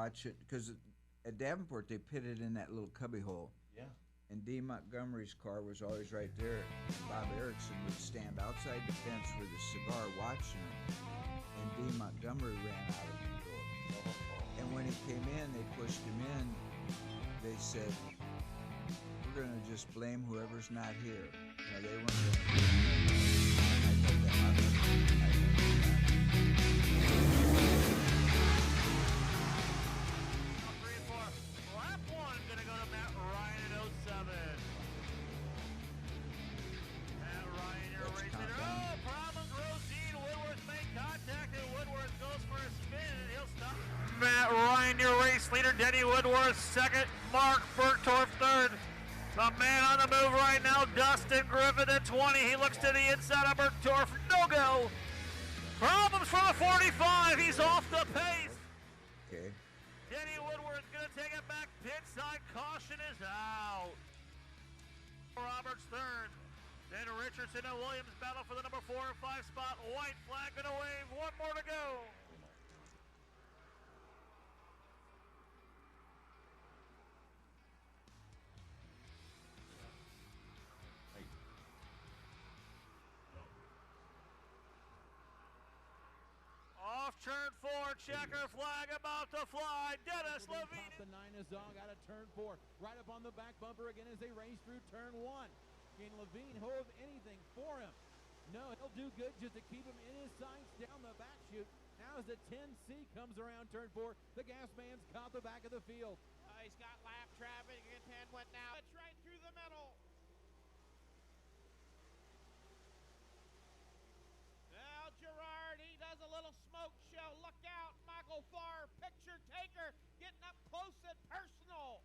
watch it because at Davenport they pitted in that little cubby hole. Yeah. And D. Montgomery's car was always right there. Bob Erickson would stand outside the fence with a cigar watching it. And D. Montgomery ran out of the door. And when he came in, they pushed him in. They said, we're going to just blame whoever's not here. You know, they weren't going to. I told them, I Lap one going to go to Matt Ryan at 07. Matt Ryan, your race leader. Oh, problems. Rosine Woodworth made contact, and Woodworth goes for a spin, and he'll stop. Matt Ryan, your race leader. Denny Woodworth second. Mark Bergtorf third. The man on the move right now, Dustin Griffith at 20. He looks to the inside of Bergtorf. No go. Problems for the 45. He's off the pace. Okay. Denny Woodward's going to take it back. Pit side caution is out. Roberts third. Then Richardson and Williams battle for the number 4 and 5 spot. White flag going to wave. One more to go. Off turn 4, checker flag about to fly. Dennis Levine. The 9 is on, got a turn 4. Right up on the back bumper again as they race through turn 1. Can Levine hold anything for him? No, he'll do good just to keep him in his sights down the back chute. Now as the 10C comes around turn 4, the gas man's caught the back of the field. He's got lap traffic, and 10 went now. It's right through the middle. Now Gerard, he does a little smoke show. Look out, Michael Farr, picture taker, getting up close and personal.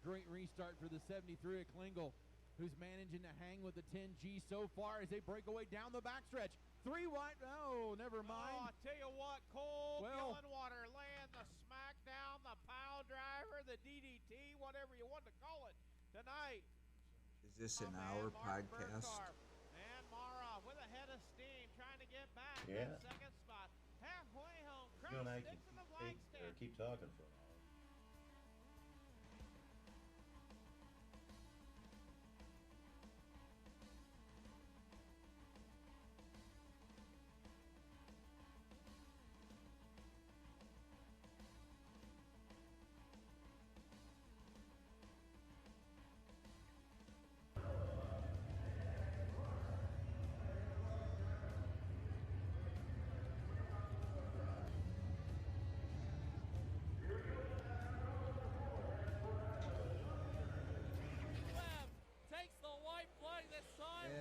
Great restart for the 73 at Klingel, who's managing to hang with the 10G so far as they break away down the backstretch. 3 wide, oh, never mind. Oh, I tell you what, Cole Gillenwater laying the smack down, the pile driver, the DDT, whatever you want to call it tonight. Is this an hour podcast? And Mara with a head of steam, trying to get back. Yeah. Second spot, halfway home. You and I Cross can sticks in the flag stand. keep talking for an hour.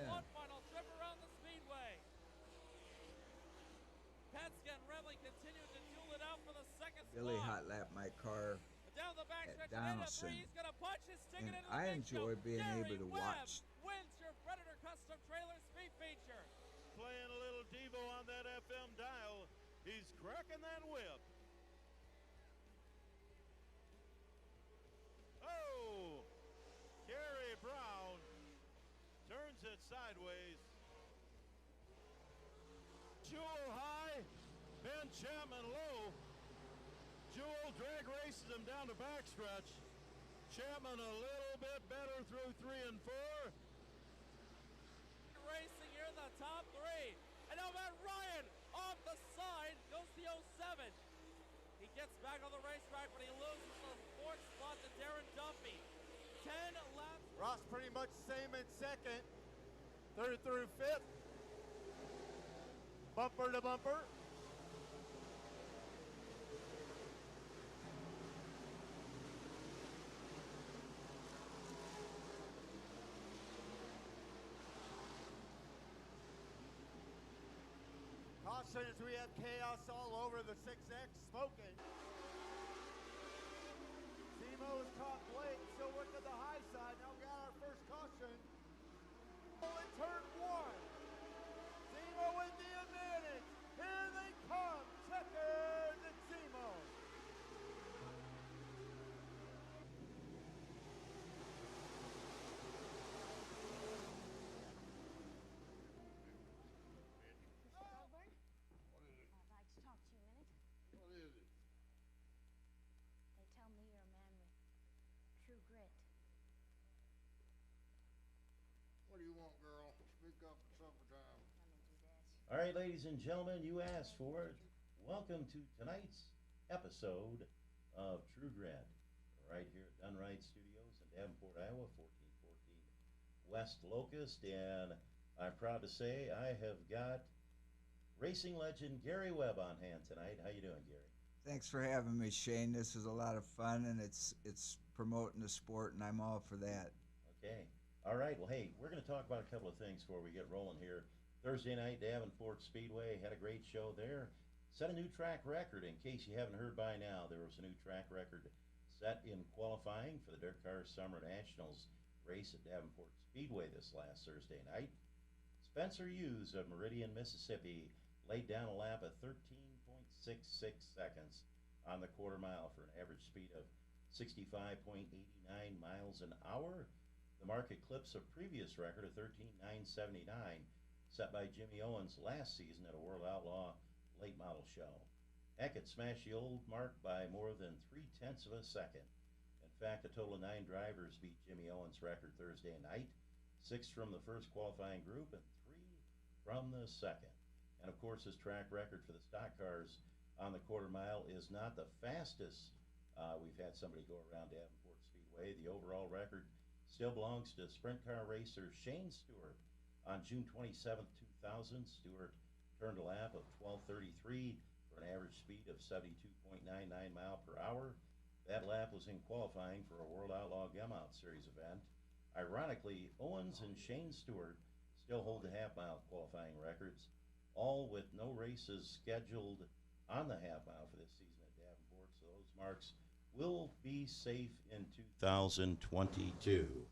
One final trip around the speedway. Penske and Revley continue to duel it out for the second spot. Billy hot lapped my car down the backstretch, Donaldson. he's gonna punch his ticket And into the I big enjoy show. being Gary able to Webb watch. wins your Predator Custom Trailer Speed Feature. Playing a little Devo on that FM dial. He's cracking that whip. Oh, Gary Brown turns it sideways. Jewel high, Ben Chapman low. Jewel drag races him down the backstretch. Chapman a little bit better through 3 and 4. Racing here in the top 3. And now Matt Ryan off the side goes the 07. He gets back on the racetrack, but he loses the 4th spot to Darren Dumpy. 10 laps. Ross pretty much same in second. 3rd through 5th. Bumper to bumper. Caution as we have chaos all over the 6X smoking. Zemo is caught late, so went to the high side. Now we got our first caution. In turn 1. Zemo with the advantage. Here they come. Checkers and Zemo. I'd like to talk to you a minute. What is All right, ladies and gentlemen, you asked for it. Welcome to tonight's episode of True Grit, right here at Dunright Studios in Davenport, Iowa, 1414 West Locust. And I'm proud to say I have got racing legend Gary Webb on hand tonight. How you doing, Gary? Thanks for having me, Shane. This is a lot of fun, and it's promoting the sport, and I'm all for that. Okay. All right. Well, hey, we're going to talk about a couple of things before we get rolling here. Thursday night, Davenport Speedway had a great show there. Set a new track record. In case you haven't heard by now, there was a new track record set in qualifying for the Dirt Car Summer Nationals race at Davenport Speedway this last Thursday night. Spencer Hughes of Meridian, Mississippi, laid down a lap of 13.66 seconds on the quarter mile for an average speed of 65.89 miles an hour. The mark eclipsed a previous record of 13.979 set by Jimmy Owens last season at a World Outlaw late model show. Hackett smashed the old mark by more than 0.3 of a second. In fact, a total of 9 drivers beat Jimmy Owens' record Thursday night, 6 from the first qualifying group and 3 from the second. And of course, his track record for the stock cars on the quarter mile is not the fastest. We've had somebody go around Davenport Speedway. The overall record still belongs to sprint car racer Shane Stewart. On June 27, 2000, Stewart turned a lap of 12:33 for an average speed of 72.99 mile per hour. That lap was in qualifying for a World Outlaw Gum-Out Series event. Ironically, Owens and Shane Stewart still hold the half-mile qualifying records, all with no races scheduled on the half-mile for this season at Davenport, so those marks will be safe in 2022.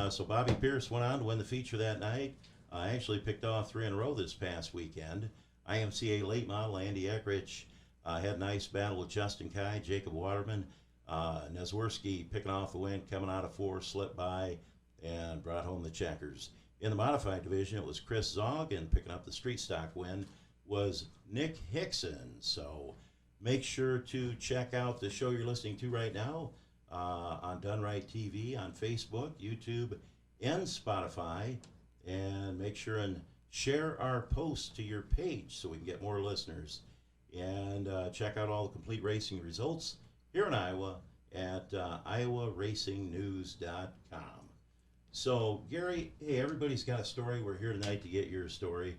So Bobby Pierce went on to win the feature that night. Actually picked off 3 in a row this past weekend. IMCA late model Andy Eckrich had a nice battle with Justin Kai, Jacob Waterman. Nesworski picking off the win, coming out of 4, slipped by, and brought home the checkers. In the modified division, it was Chris Zog, and picking up the street stock win was Nick Hickson. So make sure to check out the show you're listening to right now on Dunright TV, on Facebook, YouTube, and Spotify. And make sure and share our posts to your page so we can get more listeners. And check out all the complete racing results here in Iowa at iowaracingnews.com. So, Gary, hey, everybody's got a story. We're here tonight to get your story.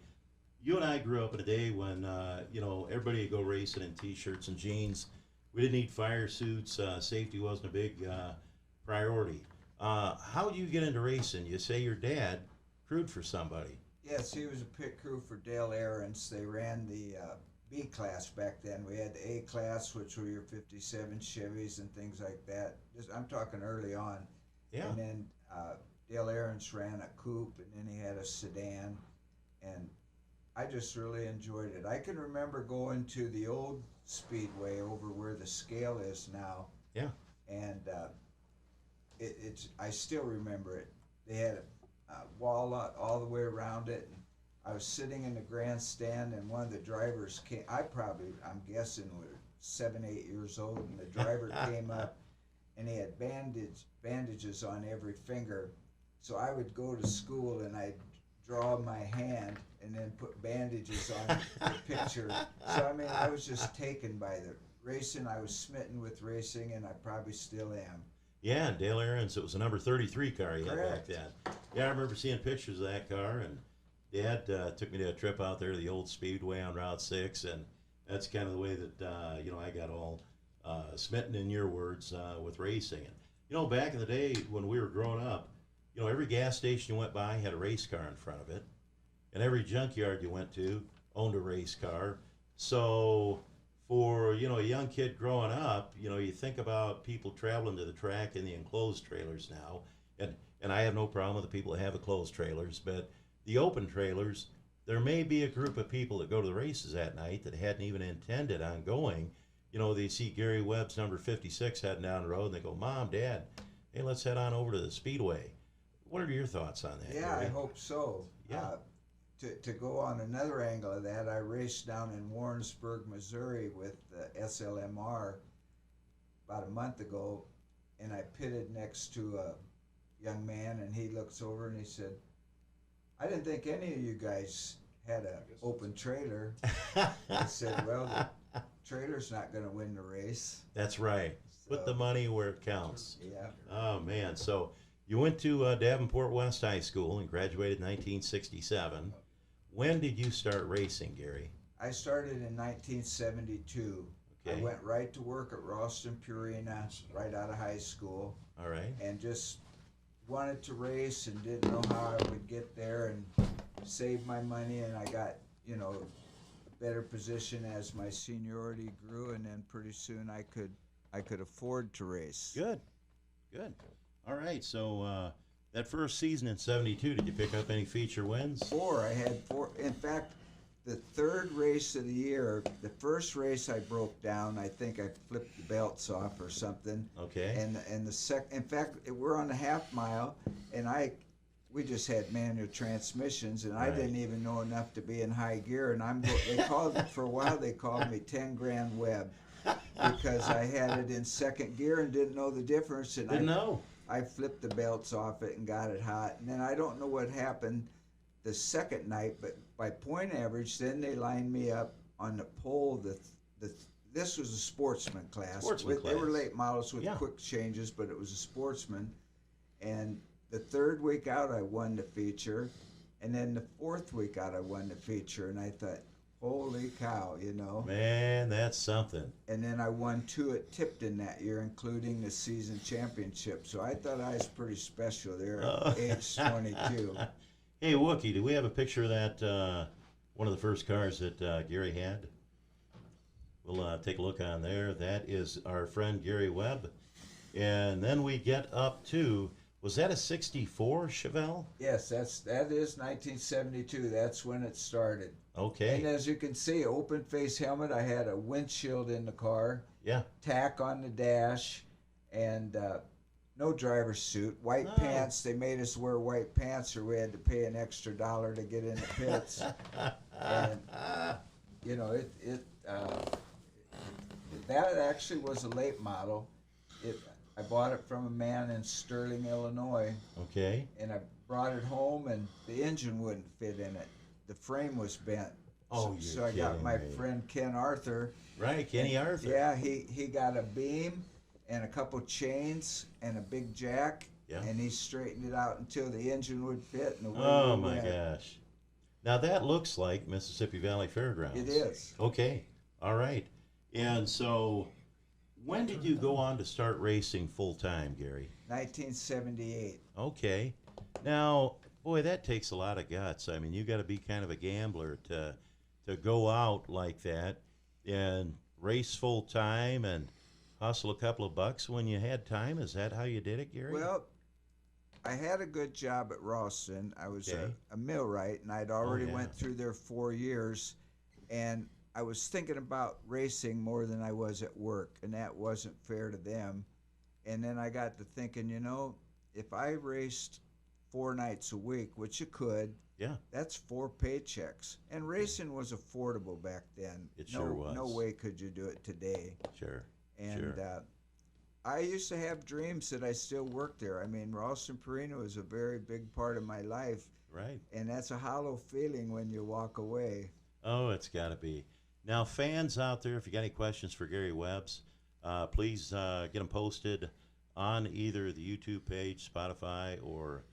You and I grew up in a day when, everybody would go racing in T-shirts and jeans. We didn't need fire suits. Safety wasn't a big priority. How did you get into racing? You say your dad crewed for somebody. Yes, he was a pit crew for Dale Aarons. They ran the B class back then. We had the A class, which were your 57 Chevys and things like that. I'm talking early on. Yeah. And then Dale Aarons ran a coupe, and then he had a sedan. And I just really enjoyed it. I can remember going to the old Speedway over where the scale is now. Yeah. And I still remember it. They had a wall all the way around it. And I was sitting in the grandstand, and one of the drivers came. I'm guessing, was 7, 8 years old, and the driver came up, and he had bandages on every finger. So I would go to school, and I'd draw my hand and then put bandages on the picture. So, I was just taken by the racing. I was smitten with racing, and I probably still am. Yeah, and Dale Aarons, it was a number 33 car he had back then. Yeah, I remember seeing pictures of that car, and Dad took me to a trip out there to the old Speedway on Route 6, and that's kind of the way that, I got all smitten, in your words, with racing. And, back in the day when we were growing up, every gas station you went by had a race car in front of it, and every junkyard you went to owned a race car. So for, a young kid growing up, you think about people traveling to the track in the enclosed trailers now, and I have no problem with the people that have the closed trailers, but the open trailers, there may be a group of people that go to the races that night that hadn't even intended on going. They see Gary Webb's number 56 heading down the road, and they go, Mom, Dad, hey, let's head on over to the Speedway. What are your thoughts on that, Yeah, Gary? I hope so. Yeah. To go on another angle of that, I raced down in Warrensburg, Missouri with the SLMR about a month ago, and I pitted next to a young man, and he looks over and he said, I didn't think any of you guys had an open trailer. I said, well, the trailer's not going to win the race. That's right. Put the money where it counts. Yeah. Oh, man. So you went to Davenport West High School and graduated in 1967. When did you start racing, Gary? I started in 1972. Okay. I went right to work at Ralston Purina right out of high school. All right. And just wanted to race and didn't know how I would get there and save my money, and I got, a better position as my seniority grew, and then pretty soon I could afford to race. Good. All right. So that first season in 72, did you pick up any feature wins? I had four. In fact, the third race of the year, the first race I broke down. I think I flipped the belts off or something. Okay. And the second, in fact, we're on the half mile, and we just had manual transmissions, and I didn't even know enough to be in high gear. And they called for a while. They called me 10 Grand Webb because I had it in second gear and didn't know the difference. And Didn't know. I flipped the belts off it and got it hot. And then I don't know what happened the second night, but by point average, then they lined me up on the pole. This was a sportsman class. They were late models with quick changes, but it was a sportsman. And the third week out, I won the feature. And then the fourth week out, I won the feature. And I thought, holy cow, Man, that's something. And then I won 2 at Tipton that year, including the season championship. So I thought I was pretty special there at age 22. Hey, Wookie, do we have a picture of that, one of the first cars that Gary had? We'll take a look on there. That is our friend Gary Webb. And then we get up to, was that a 64 Chevelle? Yes, that is 1972. That's when it started. Okay. And as you can see, open face helmet. I had a windshield in the car. Yeah. Tack on the dash, and no driver's suit. White pants. They made us wear white pants, or we had to pay an extra $1 to get in the pits. And that actually was a late model. I bought it from a man in Sterling, Illinois. Okay. And I brought it home, and the engine wouldn't fit in it. The frame was bent. So I got my friend Ken Arthur. Right, Kenny Arthur. Yeah, he got a beam and a couple chains and a big jack, and he straightened it out until the engine would fit. And oh my gosh! Now that looks like Mississippi Valley Fairgrounds. It is. Okay, all right. And so, when did you go on to start racing full time, Gary? 1978. Okay. Now, boy, that takes a lot of guts. I mean, you got to be kind of a gambler to go out like that and race full time and hustle a couple of bucks when you had time. Is that how you did it, Gary? Well, I had a good job at Ralston. I was a millwright, and I'd already went through there 4 years, and I was thinking about racing more than I was at work, and that wasn't fair to them. And then I got to thinking, if I raced 4 nights a week, which you could, that's 4 paychecks. And racing was affordable back then. It sure was. No way could you do it today. Sure. And I used to have dreams that I still work there. I mean, Ralston Purina was a very big part of my life. Right. And that's a hollow feeling when you walk away. Oh, it's got to be. Now, fans out there, if you got any questions for Gary Webb's, please get them posted on either the YouTube page, Spotify, or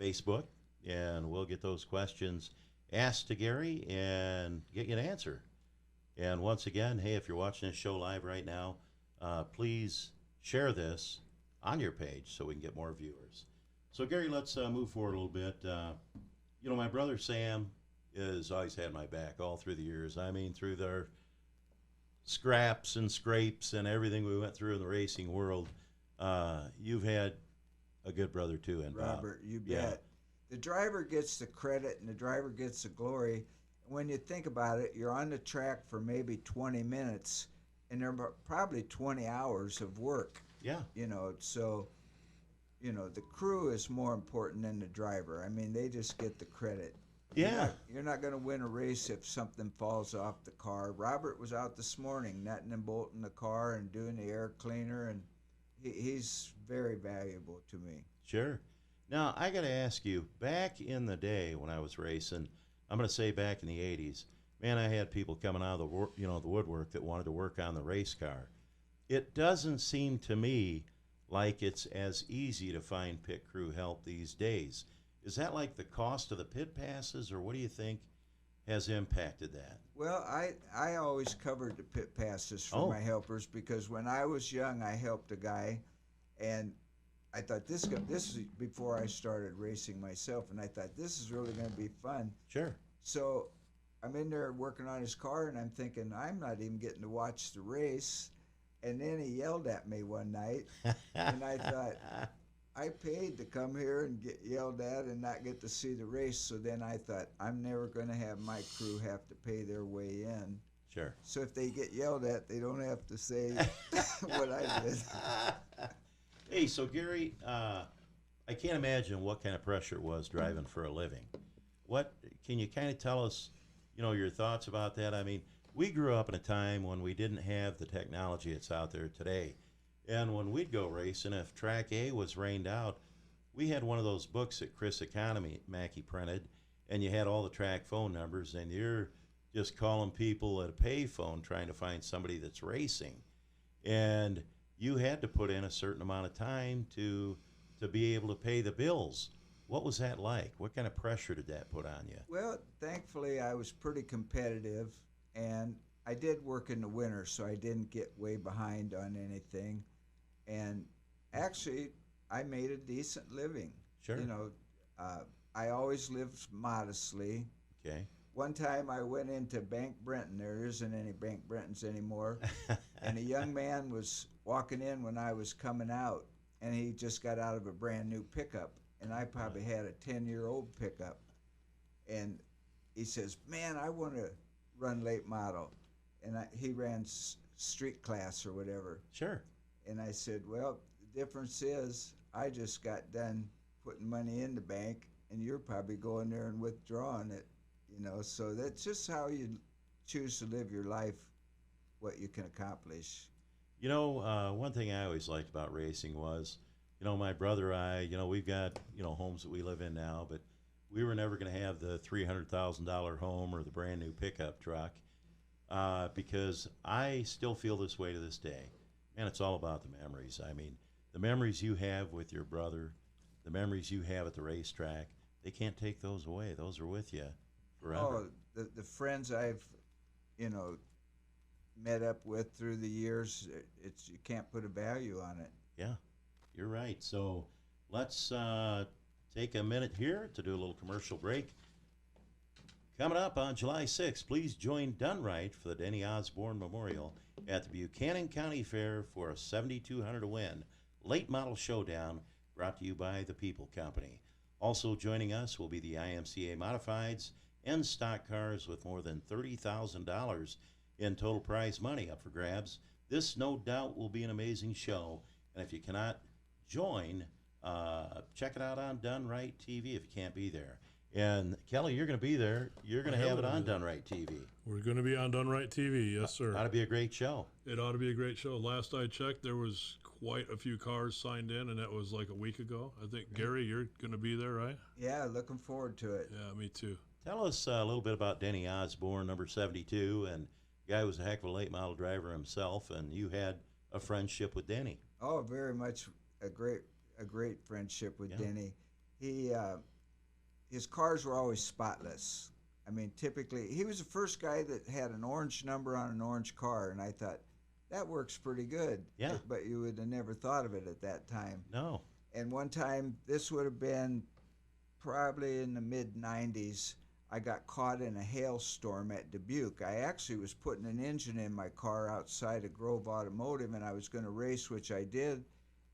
Facebook, and we'll get those questions asked to Gary and get you an answer. And once again, hey, if you're watching this show live right now, please share this on your page so we can get more viewers. So, Gary, let's move forward a little bit. My brother Sam has always had my back all through the years. I mean, through their scraps and scrapes and everything we went through in the racing world. You've had a good brother, too, and Robert, you bet. The driver gets the credit and the driver gets the glory. When you think about it, you're on the track for maybe 20 minutes, and there are probably 20 hours of work. Yeah. So, the crew is more important than the driver. I mean, they just get the credit. Yeah. You're not going to win a race if something falls off the car. Robert was out this morning nutting and bolting the car and doing the air cleaner, and he's very valuable to me. Sure. Now, I got to ask you, back in the day when I was racing, I'm going to say back in the 80s, man, I had people coming out of the woodwork that wanted to work on the race car. It doesn't seem to me like it's as easy to find pit crew help these days. Is that like the cost of the pit passes, or what do you think has impacted that? Well, I always covered the pit passes for my helpers, because when I was young, I helped a guy, and I thought this is before I started racing myself, and I thought this is really going to be fun. Sure. So I'm in there working on his car, and I'm thinking, I'm not even getting to watch the race. And then he yelled at me one night, and I thought, I paid to come here and get yelled at and not get to see the race. So then I thought, I'm never going to have my crew have to pay their way in. Sure. So if they get yelled at, they don't have to say what I did. Hey, so Gary, I can't imagine what kind of pressure it was driving for a living. What can you kind of tell us, your thoughts about that? I mean, we grew up in a time when we didn't have the technology that's out there today. And when we'd go racing, if track A was rained out, we had one of those books that Chris Mackey printed, and you had all the track phone numbers, and you're just calling people at a pay phone trying to find somebody that's racing. And you had to put in a certain amount of time to be able to pay the bills. What was that like? What kind of pressure did that put on you? Well, thankfully, I was pretty competitive, and I did work in the winter, so I didn't get way behind on anything. And actually, I made a decent living. Sure. I always lived modestly. Okay. One time I went into Bank Brenton. There isn't any Bank Brentons anymore. And a young man was walking in when I was coming out, and he just got out of a brand new pickup. And I probably had a 10-year-old pickup. And he says, man, I want to run late model. And he ran street class or whatever. Sure. And I said, well, the difference is I just got done putting money in the bank, and you're probably going there and withdrawing it, So that's just how you choose to live your life, what you can accomplish. One thing I always liked about racing was, my brother and I, we've got, homes that we live in now, but we were never going to have the $300,000 home or the brand new pickup truck, because I still feel this way to this day. Man, it's all about the memories. I mean, the memories you have with your brother, the memories you have at the racetrack, they can't take those away. Those are with you forever. Oh, the friends I've, met up with through the years, you can't put a value on it. Yeah, you're right. So let's take a minute here to do a little commercial break. Coming up on July 6th, please join Dunright for the Denny Osborne Memorial at the Buchanan County Fair for a $7,200 to win late model showdown, brought to you by the People Company. Also joining us will be the IMCA Modifieds and stock cars with more than $30,000 in total prize money up for grabs. This, no doubt, will be an amazing show. And if you cannot join, check it out on Dunright TV if you can't be there. And Kelly, you're going to be there. You're going to have it on Dunright TV. We're going to be on Dunright TV, yes, sir. Ought to be a great show. It ought to be a great show. Last I checked, there was quite a few cars signed in, and that was like a week ago. I think, Gary, you're going to be there, right? Yeah, looking forward to it. Yeah, me too. Tell us a little bit about Denny Osborne, number 72, and the guy was a heck of a late model driver himself, and you had a friendship with Denny. Oh, very much a great friendship with Denny. His cars were always spotless. I mean, typically, he was the first guy that had an orange number on an orange car, and I thought, that works pretty good. Yeah. But you would have never thought of it at that time. No. And one time, this would have been probably in the mid-'90s, I got caught in a hailstorm at Dubuque. I actually was putting an engine in my car outside of Grove Automotive, and I was going to race, which I did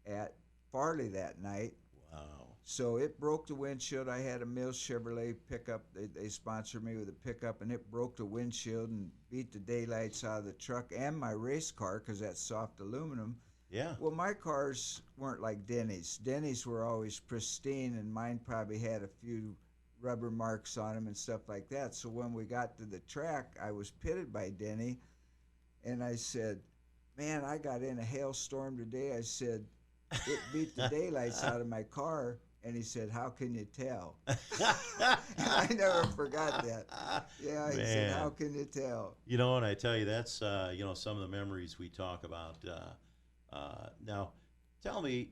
at Farley that night. Wow. So it broke the windshield. I had a Mills Chevrolet pickup. They sponsored me with a pickup, and it broke the windshield and beat the daylights out of the truck and my race car, because that's soft aluminum. Yeah. Well, my cars weren't like Denny's. Denny's were always pristine, and mine probably had a few rubber marks on them and stuff like that. So when we got to the track, I was pitted by Denny, and I said, man, I got in a hailstorm today. I said, it beat the daylights out of my car. And he said, "How can you tell?" I never forgot that. Yeah, he said, "How can you tell?" You know, and I tell you, that's, you know, some of the memories we talk about. Now, tell me,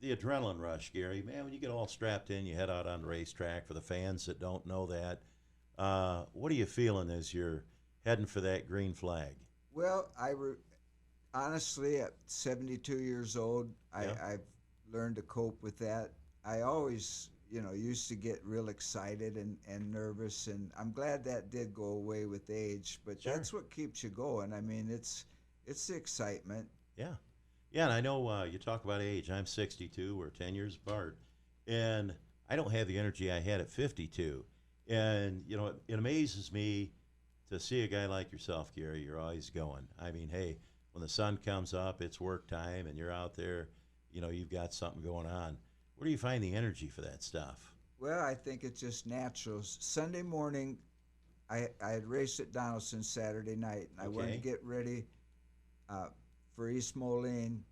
the adrenaline rush, Gary, man, when you get all strapped in, you head out on the racetrack. For the fans that don't know that, what are you feeling as you're heading for that green flag? Well, honestly, at 72 years old, I've learned to cope with that. I always, used to get real excited and nervous, and I'm glad that did go away with age. But Sure. That's what keeps you going. I mean, it's the excitement. Yeah. Yeah, and I know you talk about age. I'm 62. We're 10 years apart. And I don't have the energy I had at 52. And, it amazes me to see a guy like yourself, Gary. You're always going. I mean, hey, when the sun comes up, it's work time, and you're out there, you've got something going on. Where do you find the energy for that stuff? Well, I think it's just natural. Sunday morning, I had raced at Donaldson Saturday night, and I wanted to get ready for East Moline,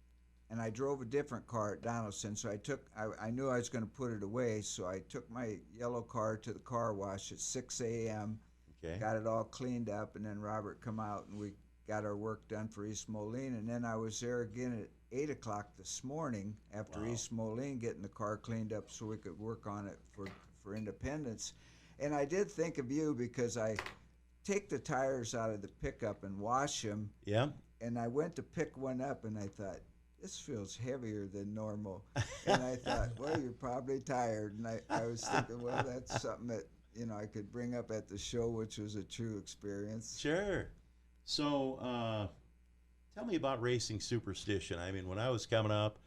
and I drove a different car at Donaldson, so I knew I was going to put it away, so I took my yellow car to the car wash at 6 a.m., got it all cleaned up, and then Robert come out, and we got our work done for East Moline, and then I was there again at 8 o'clock this morning after East Moline, getting the car cleaned up so we could work on it for Independence. And I did think of you because I take the tires out of the pickup and wash them. Yeah. And I went to pick one up, and I thought, this feels heavier than normal. And I thought, well, you're probably tired. And I was thinking, well, that's something that, I could bring up at the show, which was a true experience. Sure. So tell me about racing superstition. I mean, when I was coming up,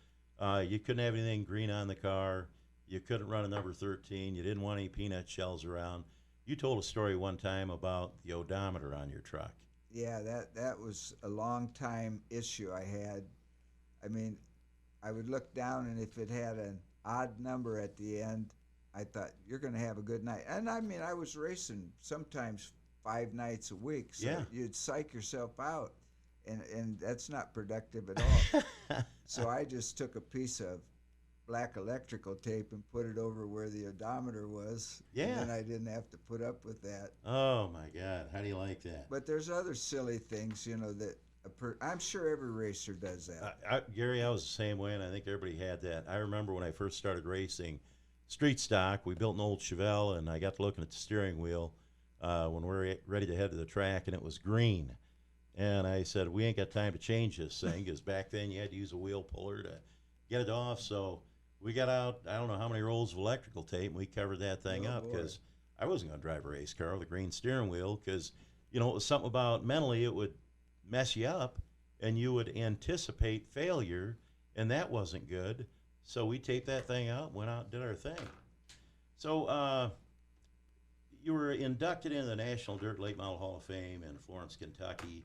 you couldn't have anything green on the car. You couldn't run a number 13. You didn't want any peanut shells around. You told a story one time about the odometer on your truck. Yeah, that was a long time issue I had. I mean, I would look down, and if it had an odd number at the end, I thought, you're going to have a good night. And I mean, I was racing sometimes 5 nights a week, so you'd psych yourself out, and that's not productive at all. So I just took a piece of black electrical tape and put it over where the odometer was. Yeah. And then I didn't have to put up with that. Oh, my God. How do you like that? But there's other silly things, that I'm sure every racer does that. Gary, I was the same way, and I think everybody had that. I remember when I first started racing street stock, we built an old Chevelle, and I got to looking at the steering wheel when we were ready to head to the track, and it was green. And I said, we ain't got time to change this thing, because back then you had to use a wheel puller to get it off. So we got out, I don't know how many rolls of electrical tape, and we covered that thing up, because I wasn't going to drive a race car with a green steering wheel, because, it was something about mentally it would mess you up, and you would anticipate failure, and that wasn't good. So we taped that thing out, went out and did our thing. So you were inducted into the National Dirt Late Model Hall of Fame in Florence, Kentucky.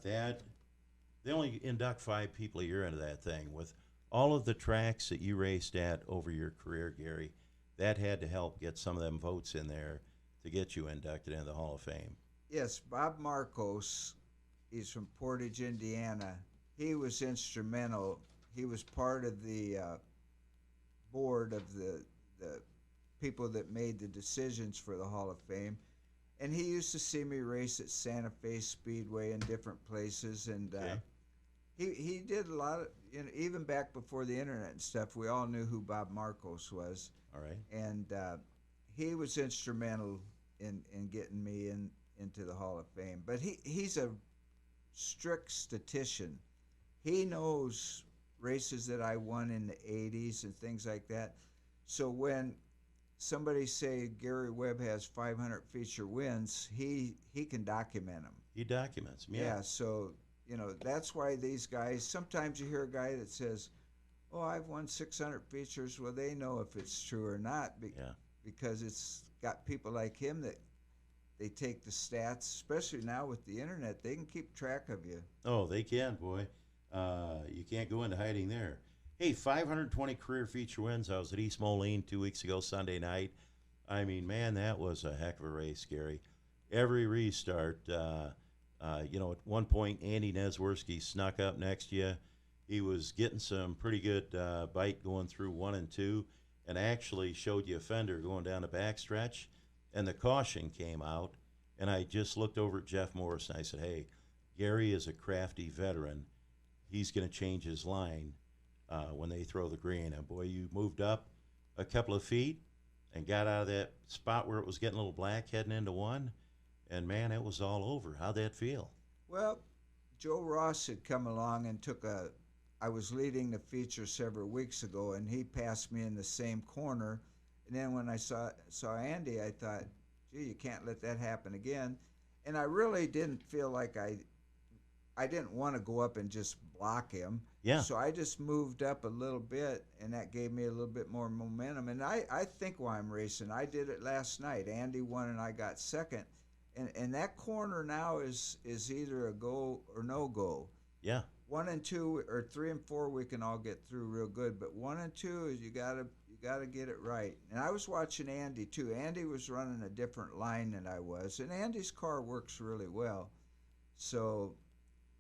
They only induct 5 people a year into that thing. With all of the tracks that you raced at over your career, Gary, that had to help get some of them votes in there to get you inducted into the Hall of Fame. Yes, Bob Marcos, he's from Portage, Indiana. He was instrumental. He was part of the board of the people that made the decisions for the Hall of Fame. And he used to see me race at Santa Fe Speedway in different places. And he did a lot of, even back before the internet and stuff, we all knew who Bob Marcos was. All right. And he was instrumental in getting me into the Hall of Fame. But he's a strict statistician. He knows races that I won in the 80s and things like that. So when somebody say Gary Webb has 500 feature wins, he can document them. He documents them, yeah. So, that's why these guys, sometimes you hear a guy that says, oh, I've won 600 features. Well, they know if it's true or not because it's got people like him that they take the stats, especially now with the internet. They can keep track of you. Oh, they can, boy. You can't go into hiding there. Hey, 520 career feature wins. I was at East Moline 2 weeks ago, Sunday night. I mean, man, that was a heck of a race, Gary. Every restart, at one point, Andy Nesworski snuck up next to you. He was getting some pretty good bite going through 1 and 2, and actually showed you a fender going down the backstretch, and the caution came out, and I just looked over at Jeff Morris, and I said, hey, Gary is a crafty veteran. He's going to change his line when they throw the green. And, boy, you moved up a couple of feet and got out of that spot where it was getting a little black heading into 1, and, man, it was all over. How'd that feel? Well, Joe Ross had come along and I was leading the feature several weeks ago, and he passed me in the same corner. And then when I saw Andy, I thought, gee, you can't let that happen again. And I really didn't feel like I didn't want to go up and just block him. Yeah. So I just moved up a little bit, and that gave me a little bit more momentum. And I think while I'm racing, I did it last night. Andy won, and I got second. And that corner now is either a go or no go. Yeah. 1 and 2 or 3 and 4 we can all get through real good, but 1 and 2 is you gotta get it right. And I was watching Andy too. Andy was running a different line than I was, and Andy's car works really well. So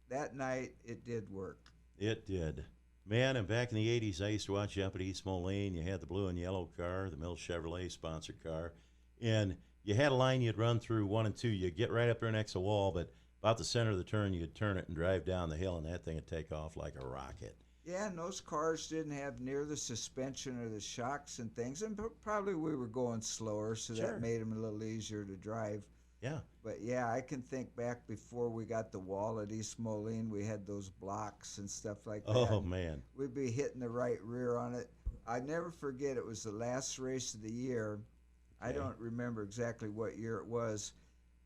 that night it did work. It did. Man, and back in the 80s, I used to watch you up at East Moline. You had the blue and yellow car, the Mill Chevrolet sponsored car, and you had a line you'd run through 1 and 2. You'd get right up there next to the wall, but about the center of the turn, you'd turn it and drive down the hill, and that thing would take off like a rocket. Yeah, and those cars didn't have near the suspension or the shocks and things, and probably we were going slower, so Sure. that made them a little easier to drive. Yeah. But yeah, I can think back before we got the wall at East Moline, we had those blocks and stuff like that. Oh, man. We'd be hitting the right rear on it. I never forget, it was the last race of the year. I Okay. don't remember exactly what year it was,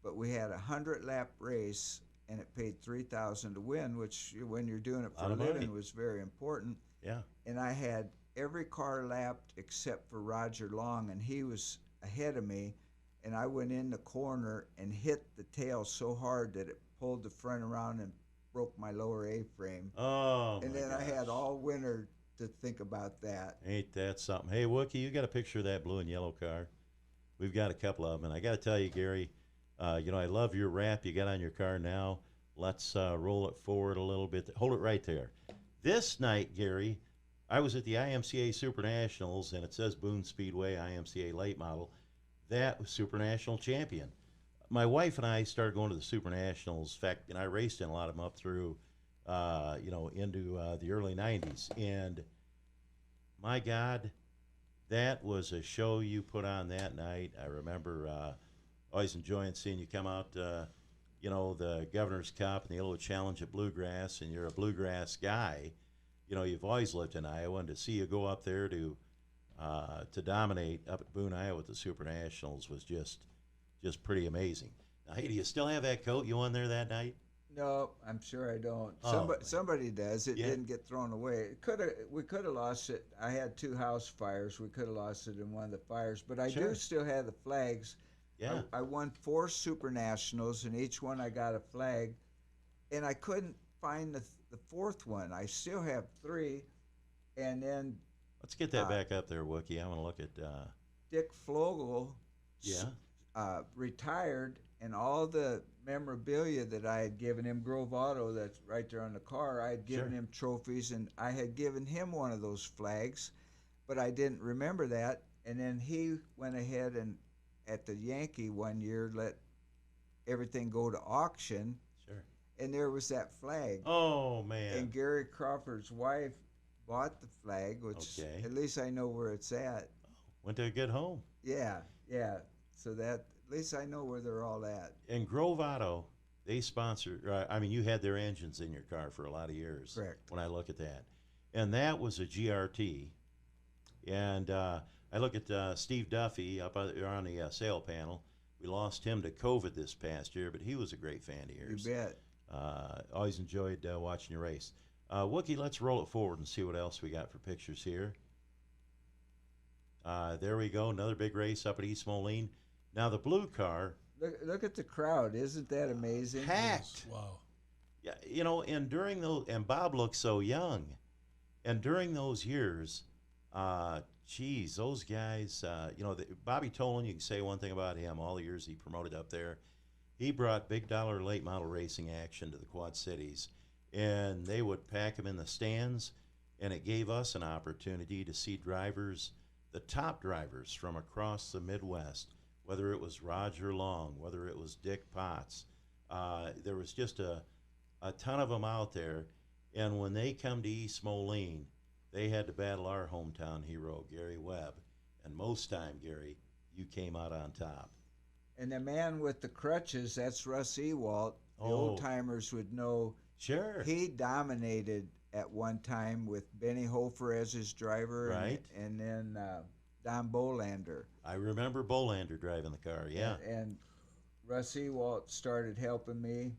but we had a 100-lap race, and it paid $3,000 to win, which when you're doing it for Lot a of money. living was very important. Yeah. And I had every car lapped except for Roger Long, and he was ahead of me. And I went in the corner and hit the tail so hard that it pulled the front around and broke my lower A-frame. Oh, And my then I had gosh. all winter to think about that. Ain't that something? Hey, Wookie, you got a picture of that blue and yellow car? We've got a couple of them. And I got to tell you, Gary, I love your wrap you got on your car now. Let's roll it forward a little bit. Hold it right there. This night, Gary, I was at the IMCA Super Nationals, and it says Boone Speedway IMCA late model. That was Super National champion. My wife and I started going to the Super Nationals. In fact, I raced in a lot of them up through, into the early 90s. And my God, that was a show you put on that night. I remember always enjoying seeing you come out, the Governor's Cup and the Yellow Challenge at Bluegrass, and you're a Bluegrass guy. You've always lived in Iowa, and to see you go up there to dominate up at Boone, Iowa with the Super Nationals was just pretty amazing. Now, hey, do you still have that coat you won there that night? No, I'm sure I don't. Oh, Somebody does. It Yeah. didn't get thrown away. We could have lost it. I had 2 house fires. We could have lost it in one of the fires. But I Sure. do still have the flags. Yeah. I won 4 Super Nationals, and each one I got a flag. And I couldn't find the 4th one. I still have 3. And then Let's get that back up there, Wookie. I want to look at. Dick Flogel Yeah. retired, and all the memorabilia that I had given him, Grove Auto, that's right there on the car, I had given Sure. him trophies, and I had given him one of those flags, but I didn't remember that. And then he went ahead and at the Yankee one year let everything go to auction, Sure. and there was that flag. Oh, man. And Gary Crawford's wife bought the flag, which Okay. at least I know where it's at. Went to a good home. Yeah. So that at least I know where they're all at. And Grove Auto, they sponsored. You had their engines in your car for a lot of years. Correct. When I look at that, and that was a GRT. And I look at Steve Duffy up on the sale panel. We lost him to COVID this past year, but he was a great fan of yours. You bet. Always enjoyed watching you race. Wookie, let's roll it forward and see what else we got for pictures here. There we go, another big race up at East Moline. Now the blue car, Look at the crowd. Isn't that amazing? packed. Wow. Yeah, and during those, and Bob looks so young, and during those years, those guys, Bobby Tolan, you can say one thing about him, all the years he promoted up there, he brought big dollar late model racing action to the Quad Cities, and they would pack them in the stands, and it gave us an opportunity to see drivers, the top drivers from across the Midwest, whether it was Roger Long, whether it was Dick Potts. There was just a ton of them out there, and when they come to East Moline, they had to battle our hometown hero, Gary Webb, and most time, Gary, you came out on top. And the man with the crutches, that's Russ Ewalt. The old timers would know. Sure. He dominated at one time with Benny Hofer as his driver, right? And then Don Bolander. I remember Bolander driving the car, yeah. And Russ Ewalt started helping me,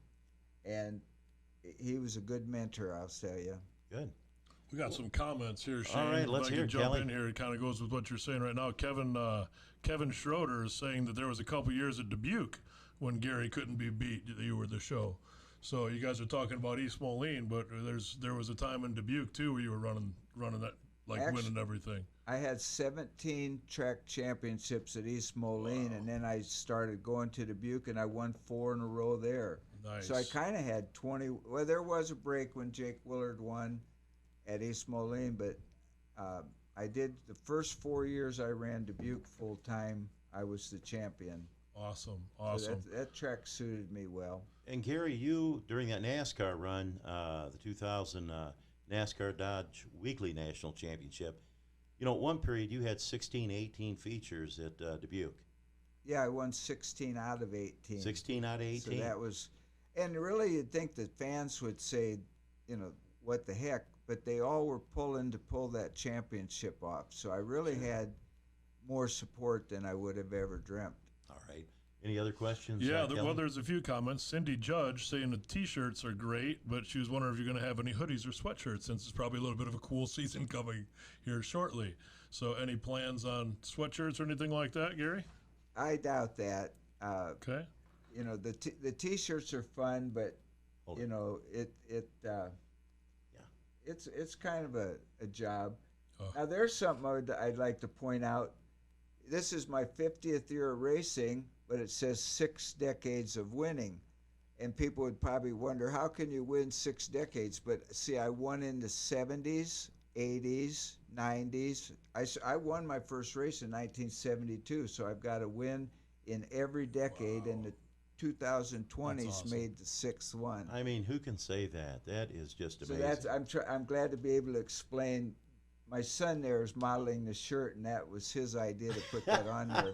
and he was a good mentor, I'll tell you. Good. We got some comments here, Shane. All right, let's if I hear can it, jump Kelly. in here. It kind of goes with what you're saying right now. Kevin Schroeder is saying that there was a couple years at Dubuque when Gary couldn't be beat. You were the show. So you guys are talking about East Moline, but there was a time in Dubuque too where you were running that, like winning everything. I had 17 track championships at East Moline, and then I started going to Dubuque, and I won 4 in a row there. Nice. So I kind of had 20. Well, there was a break when Jake Willard won at East Moline, but I did the first 4 years I ran Dubuque full time. I was the champion. Awesome. So that track suited me well. And Gary, you, during that NASCAR run, the 2000 NASCAR Dodge Weekly National Championship, at one period you had 16, 18 features at Dubuque. Yeah, I won 16 out of 18. 16 out of 18? So that was, and really you'd think that fans would say, what the heck, but they all were pulling to pull that championship off. So I really had more support than I would have ever dreamt. All right. Any other questions? Yeah, there's a few comments. Cindy Judge saying the T-shirts are great, but she was wondering if you're going to have any hoodies or sweatshirts since it's probably a little bit of a cool season coming here shortly. So any plans on sweatshirts or anything like that, Gary? I doubt that. Okay. The T-shirts are fun, but it's kind of a job. Now there's something I'd like to point out. This is my 50th year of racing, but it says 6 decades of winning. And people would probably wonder, how can you win 6 decades? But see, I won in the 70s, 80s, 90s. I won my first race in 1972, so I've got to win in every decade, and the 2020s awesome. made the 6th one. I mean, who can say that? That is just So amazing. I'm glad to be able to explain. My son there is modeling the shirt, and that was his idea to put that on there.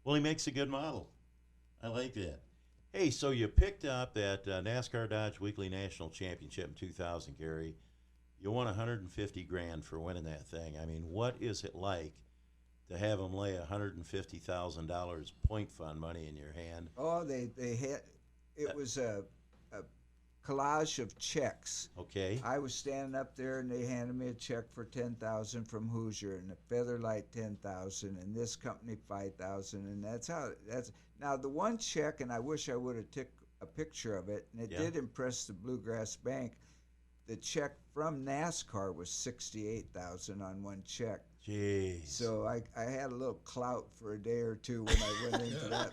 Well, he makes a good model. I like that. Hey, so you picked up that NASCAR Dodge Weekly National Championship in 2000, Gary. You won $150,000 for winning that thing. I mean, what is it like to have them lay $150,000 point fund money in your hand? Oh, they had. It was a collage of checks. Okay. I was standing up there, and they handed me a check for $10,000 from Hoosier, and a Featherlight $10,000, and this company $5,000, and that's now the one check. And I wish I would have took a picture of it, and it did impress the Bluegrass Bank. The check from NASCAR was $68,000 on one check. Jeez. So I had a little clout for a day or two when I went into that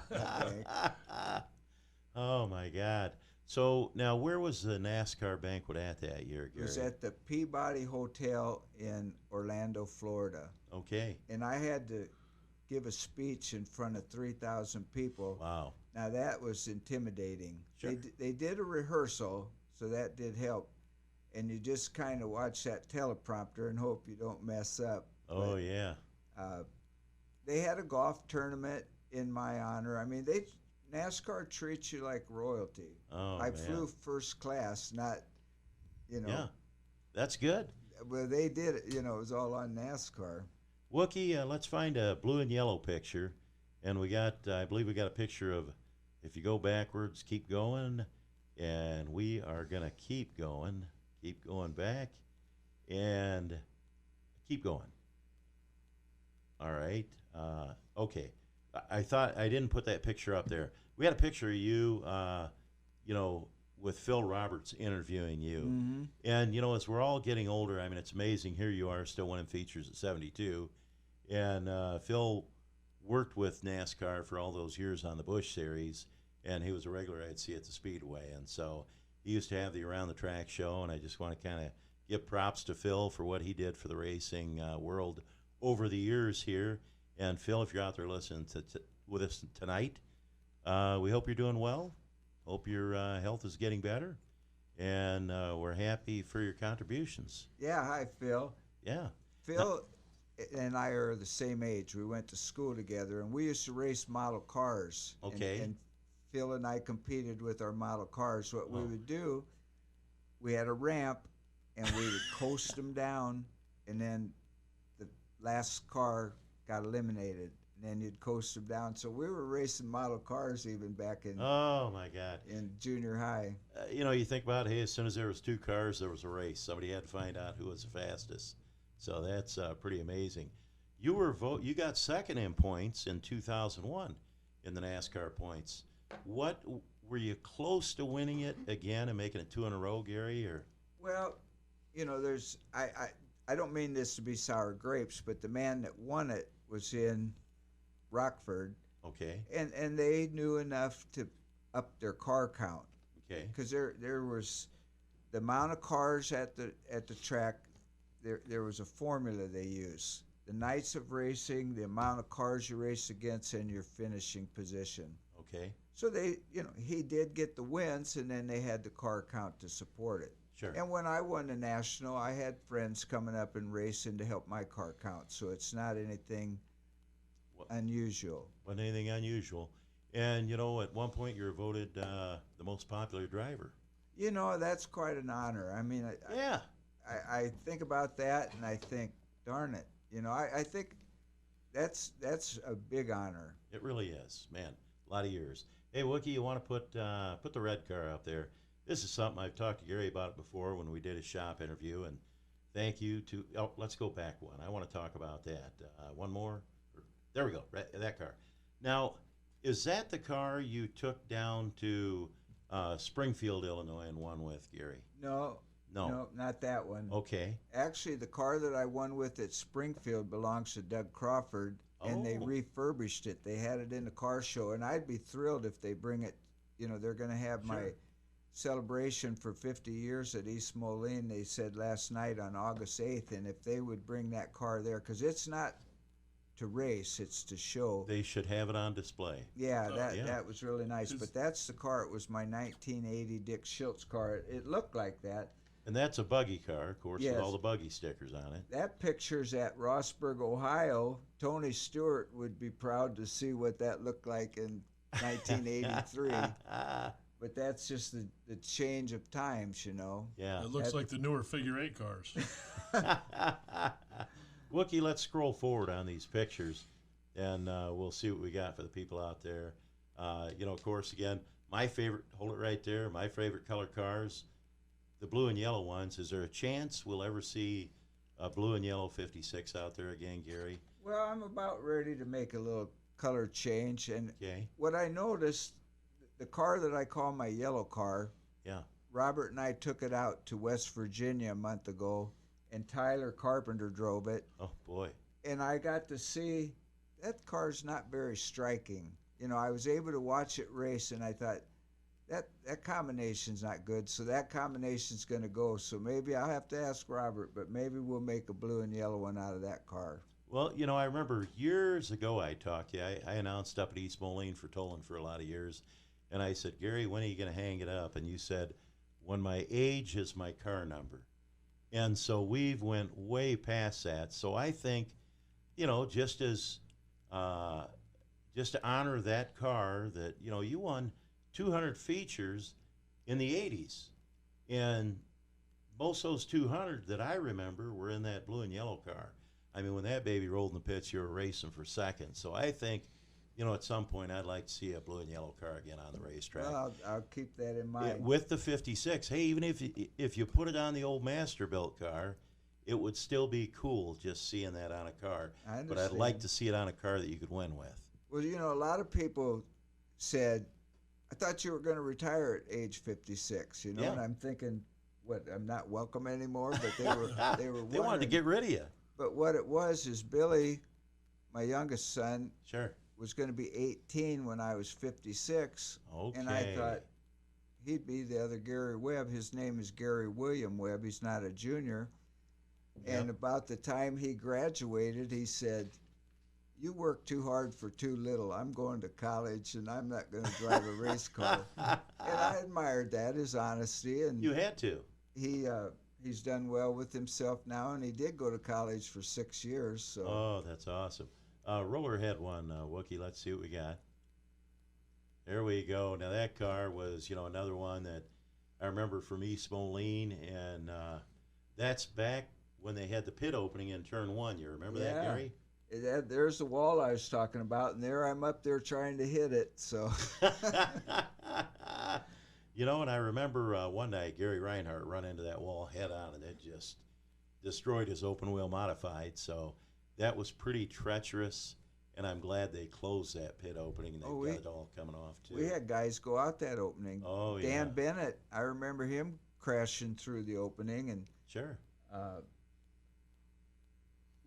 bank. Oh my God. So now, where was the NASCAR banquet at that year, Gary? It was at the Peabody Hotel in Orlando, Florida. Okay. And I had to give a speech in front of 3,000 people. Wow. Now that was intimidating. Sure. They did a rehearsal, so that did help. And you just kind of watch that teleprompter and hope you don't mess up. Oh, but, yeah. They had a golf tournament in my honor. I mean, NASCAR treats you like royalty. Oh, I man. flew first class, not, Yeah, that's good. Well, they did it. It was all on NASCAR. Wookie, let's find a blue and yellow picture. And I believe we got a picture of, if you go backwards, keep going. And we are going to keep going back, and keep going. All right. Okay. I thought I didn't put that picture up there. We had a picture of you, with Phil Roberts interviewing you. Mm-hmm. And, as we're all getting older, I mean, it's amazing. Here you are still winning features at 72. And Phil worked with NASCAR for all those years on the Busch Series, and he was a regular I'd see at the Speedway. And so he used to have the Around the Track show, and I just want to kind of give props to Phil for what he did for the racing world over the years here. And Phil, if you're out there listening with us tonight, we hope you're doing well. Hope your health is getting better, and we're happy for your contributions. Yeah, hi, Phil. Yeah. Phil and I are the same age. We went to school together, and we used to race model cars. Okay. And Phil and I competed with our model cars. What we would do, we had a ramp, and we would coast them down, and then the last car got eliminated. And then you'd coast them down. So we were racing model cars even back in Oh, my God. in junior high. You think about, hey, as soon as there was 2 cars, there was a race. Somebody had to find out who was the fastest. So that's pretty amazing. You got second in points in 2001 in the NASCAR points. What were you close to winning it again and making it 2 in a row, Gary? Or Well, there's I don't mean this to be sour grapes, but the man that won it was in Rockford, okay, and they knew enough to up their car count. Okay. Because there was the amount of cars at the track. There was a formula they used. The nights of racing, the amount of cars you race against, and your finishing position. Okay. So he did get the wins, and then they had the car count to support it. Sure. And when I won the national, I had friends coming up and racing to help my car count. So it's not anything unusual. Wasn't anything unusual. And, at one point you were voted the most popular driver. That's quite an honor. I mean, I think about that, and I think, darn it. I think that's a big honor. It really is, man. A lot of years. Hey, Wookie, you want to put the red car up there? This is something I've talked to Gary about it before when we did a shop interview, and thank you to. Oh, let's go back one. I want to talk about that. One more. There we go. Right, that car. Now, is that the car you took down to Springfield, Illinois, and won with, Gary? No, not that one. Okay. Actually, the car that I won with at Springfield belongs to Doug Crawford, and they refurbished it. They had it in the car show, and I'd be thrilled if they bring it. They're going to have my celebration for 50 years at East Moline, they said last night on August 8th, and if they would bring that car there, because it's not to race, it's to show. They should have it on display. Yeah, that was really nice. But that's the car. It was my 1980 Dick Schultz car. It looked like that. And that's a buggy car, of course, yes, with all the buggy stickers on it. That picture's at Rossburg, Ohio. Tony Stewart would be proud to see what that looked like in 1983. But that's just the change of times, Yeah. It looks like the newer figure 8 cars. Wookie, let's scroll forward on these pictures, and we'll see what we got for the people out there. Of course, again, my favorite, hold it right there, my favorite color cars, the blue and yellow ones. Is there a chance we'll ever see a blue and yellow 56 out there again, Gary? Well, I'm about ready to make a little color change. And what I noticed, the car that I call my yellow car, Robert and I took it out to West Virginia a month ago, and Tyler Carpenter drove it. Oh, boy. And I got to see that car's not very striking. I was able to watch it race, and I thought, that combination's not good, so that combination's going to go. So maybe I'll have to ask Robert, but maybe we'll make a blue and yellow one out of that car. Well, I remember years ago I talked to you. I announced up at East Moline for Tolan for a lot of years, and I said, Gary, when are you going to hang it up? And you said, when my age is my car number. And so we've went way past that. So I think, just as just to honor that car that, you won 200 features in the 80s. And most of those 200 that I remember were in that blue and yellow car. I mean, when that baby rolled in the pits, you were racing for seconds. So I think, at some point I'd like to see a blue and yellow car again on the racetrack. Well, I'll keep that in mind. With the 56. Hey, even if you put it on the old Masterbuilt car, it would still be cool just seeing that on a car. I understand. But I'd like to see it on a car that you could win with. Well, a lot of people said, I thought you were going to retire at age 56, and I'm thinking, I'm not welcome anymore, but they were They wanted to get rid of you. But what it was is Billy, my youngest son, sure, was going to be 18 when I was 56. Okay. And I thought, he'd be the other Gary Webb. His name is Gary William Webb. He's not a junior. Yep. And about the time he graduated, he said, "You work too hard for too little. I'm going to college, and I'm not going to drive a race car." And I admired that, his honesty. And You had to. he's done well with himself now, and he did go to college for 6 years. So Oh, that's awesome. Roller had one, Wookie. Let's see what we got. There we go. Now that car was, another one that I remember from East Moline, and that's back when they had the pit opening in turn 1. You remember that, Gary? There's the wall I was talking about, and there I'm up there trying to hit it. So, and I remember one night Gary Reinhardt run into that wall head on, and it just destroyed his open wheel modified. So that was pretty treacherous, and I'm glad they closed that pit opening and they got it all coming off too. We had guys go out that opening. Oh, yeah. Dan Bennett, I remember him crashing through the opening, and Sure.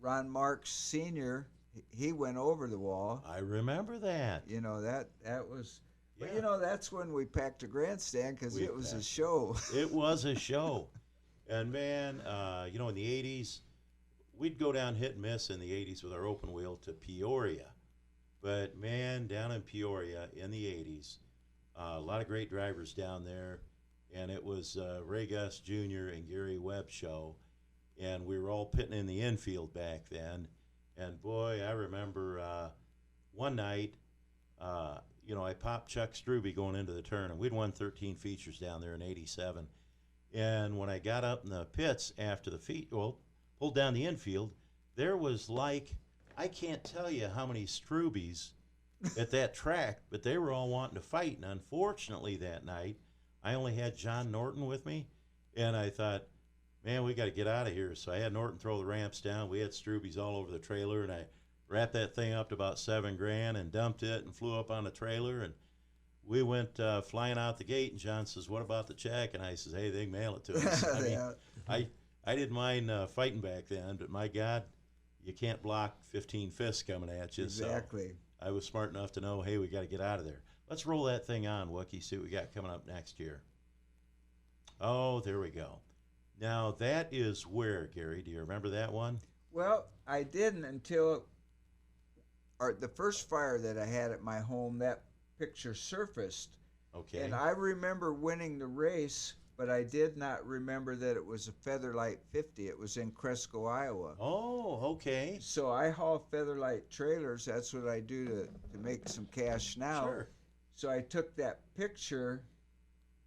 Ron Marks Sr., he went over the wall. I remember that. That was, Yeah. but that's when we packed a grandstand because it was a show. It was a show. And man, in the 80s, we'd go down hit and miss in the 80s with our open wheel to Peoria. But man, down in Peoria in the 80s, a lot of great drivers down there. And it was Ray Gus Jr. and Gary Webb show. And we were all pitting in the infield back then. And boy, I remember one night, I popped Chuck Struby going into the turn, and we'd won 13 features down there in '87. And when I got up in the pits after the pulled down the infield, there was I can't tell you how many Strubys at that track, but they were all wanting to fight. And unfortunately that night, I only had John Norton with me, and I thought, man, we got to get out of here. So I had Norton throw the ramps down. We had Strubys all over the trailer, and I wrapped that thing up to about $7,000 and dumped it and flew up on the trailer. And we went flying out the gate, and John says, "What about the check?" And I says, "Hey, they can mail it to us." I didn't mind fighting back then, but my God, you can't block 15 fists coming at you. Exactly. So I was smart enough to know, hey, we got to get out of there. Let's roll that thing on, Wookie, see what we got coming up next year. Oh, there we go. Now, that is where, Gary? Do you remember that one? Well, I didn't until the first fire that I had at my home, that picture surfaced. Okay. And I remember winning the race, but I did not remember that it was a Featherlight 50. It was in Cresco, Iowa. Oh, okay. So I haul Featherlight trailers. That's what I do to make some cash now. Sure. So I took that picture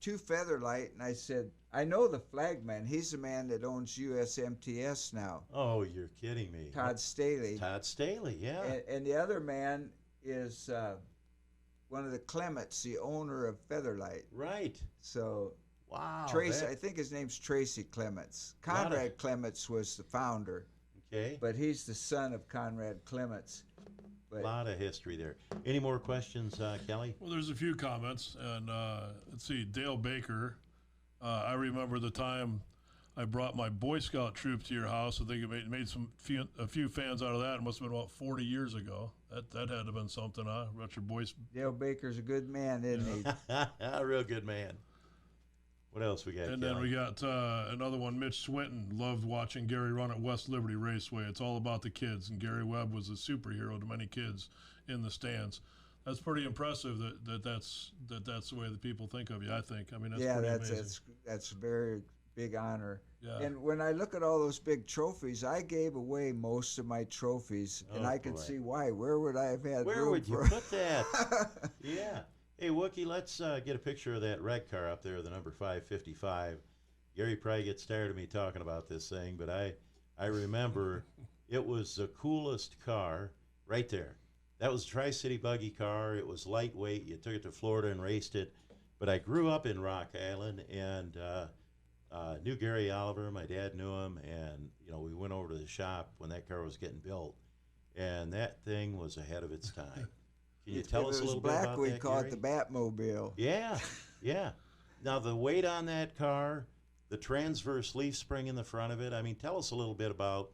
to Featherlight, and I said, I know the flagman. He's the man that owns USMTS now. Oh, you're kidding me. Todd Staley. Todd Staley, yeah. And the other man is one of the Clements, the owner of Featherlight. Right. So, wow. Tracy, I think his name's Tracy Clements. Conrad Clements was the founder. Okay. But he's the son of Conrad Clements. A lot of history there. Any more questions, Kelly? Well, there's a few comments, and let's see, Dale Baker. I remember the time I brought my Boy Scout troop to your house. I think it made a few fans out of that. It must have been about 40 years ago. That had to have been something, huh? About your boys. Dale Baker's a good man, isn't he? A real good man. What else we got, And Kelly? then we got another one. Mitch Swinton loved watching Gary run at West Liberty Raceway. It's all about the kids, and Gary Webb was a superhero to many kids in the stands. That's pretty impressive that's the way that people think of you, I think. I mean, that's pretty amazing. That's a very big honor. Yeah. And when I look at all those big trophies, I gave away most of my trophies, and I can see why. Where would I have had Where room would you for put that? Yeah. Hey, Wookie, let's get a picture of that red car up there, the number 555. Gary probably gets tired of me talking about this thing, but I remember it was the coolest car right there. That was a Tri-City buggy car. It was lightweight. You took it to Florida and raced it. But I grew up in Rock Island and knew Gary Oliver. My dad knew him, and we went over to the shop when that car was getting built, and that thing was ahead of its time. Can you tell us a little bit about that, we'd call Gary? it the Batmobile. Yeah, yeah. Now, the weight on that car, the transverse leaf spring in the front of it, I mean, tell us a little bit about...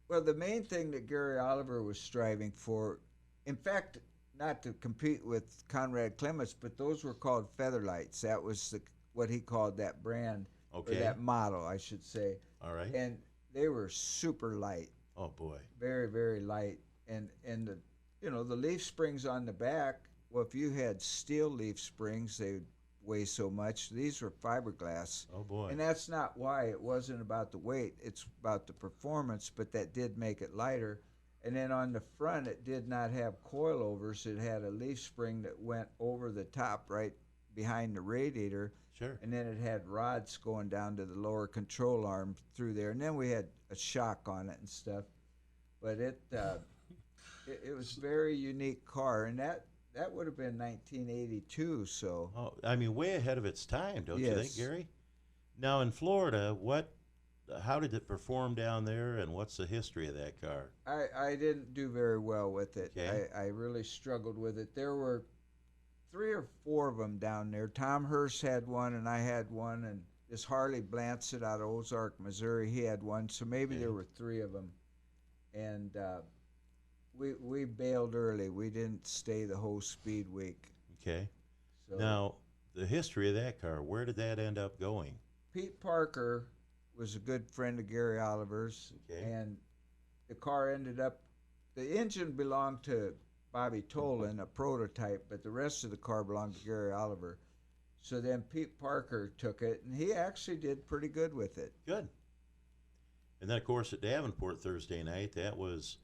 Well, the main thing that Gary Oliver was striving for, in fact, not to compete with Conrad Clements, but those were called Featherlights. That was what he called that brand, Okay. or that model, I should say. All right. And they were super light, Oh boy. very, very light. And the the leaf springs on the back. Well, if you had steel leaf springs, they would weigh so much. These were fiberglass. Oh boy. And that's not why. It wasn't about the weight. It's about the performance, but that did make it lighter. And then on the front, it did not have coilovers. It had a leaf spring that went over the top right behind the radiator. Sure. And then it had rods going down to the lower control arm through there. And then we had a shock on it and stuff. But it was a very unique car. And that would have been 1982. So. Oh, I mean, way ahead of its time, don't you think, Yes. Gary? Now in Florida, how did it perform down there, and what's the history of that car? I didn't do very well with it. Okay. I really struggled with it. There were 3 or 4 of them down there. Tom Hurst had one, and I had one, and this Harley Blancett out of Ozark, Missouri, he had one. So maybe there were 3 of them. And we bailed early. We didn't stay the whole speed week. Okay. So Now, the history of that car, where did that end up going? Pete Parker was a good friend of Gary Oliver's, Okay. and the car ended up, the engine belonged to Bobby Tolan, a prototype, but the rest of the car belonged to Gary Oliver. So then Pete Parker took it, and he actually did pretty good with it. Good. And then, of course, at Davenport Thursday night, that was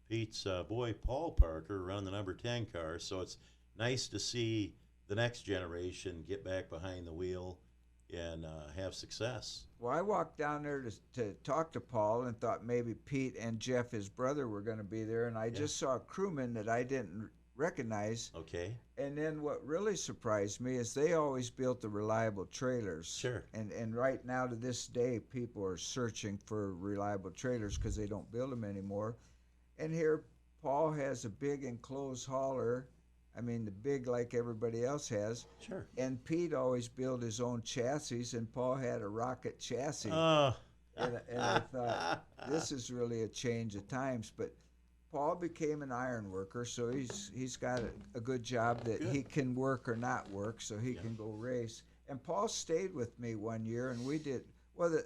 Pete's boy, Paul Parker, running the number 10 car. So it's nice to see the next generation get back behind the wheel and have success. Well, I walked down there to talk to Paul and thought maybe Pete and Jeff, his brother, were going to be there, and I just saw a crewman that I didn't recognize. Okay. And then what really surprised me is they always built the reliable trailers. Sure. And right now to this day, people are searching for reliable trailers because they don't build them anymore. And here, Paul has a big enclosed hauler. I mean, the big like everybody else has. Sure. And Pete always built his own chassis, and Paul had a rocket chassis. Oh. And I thought, this is really a change of times. But Paul became an iron worker, so he's got a good job that he can work or not work, so he can go race. And Paul stayed with me one year, and we did well.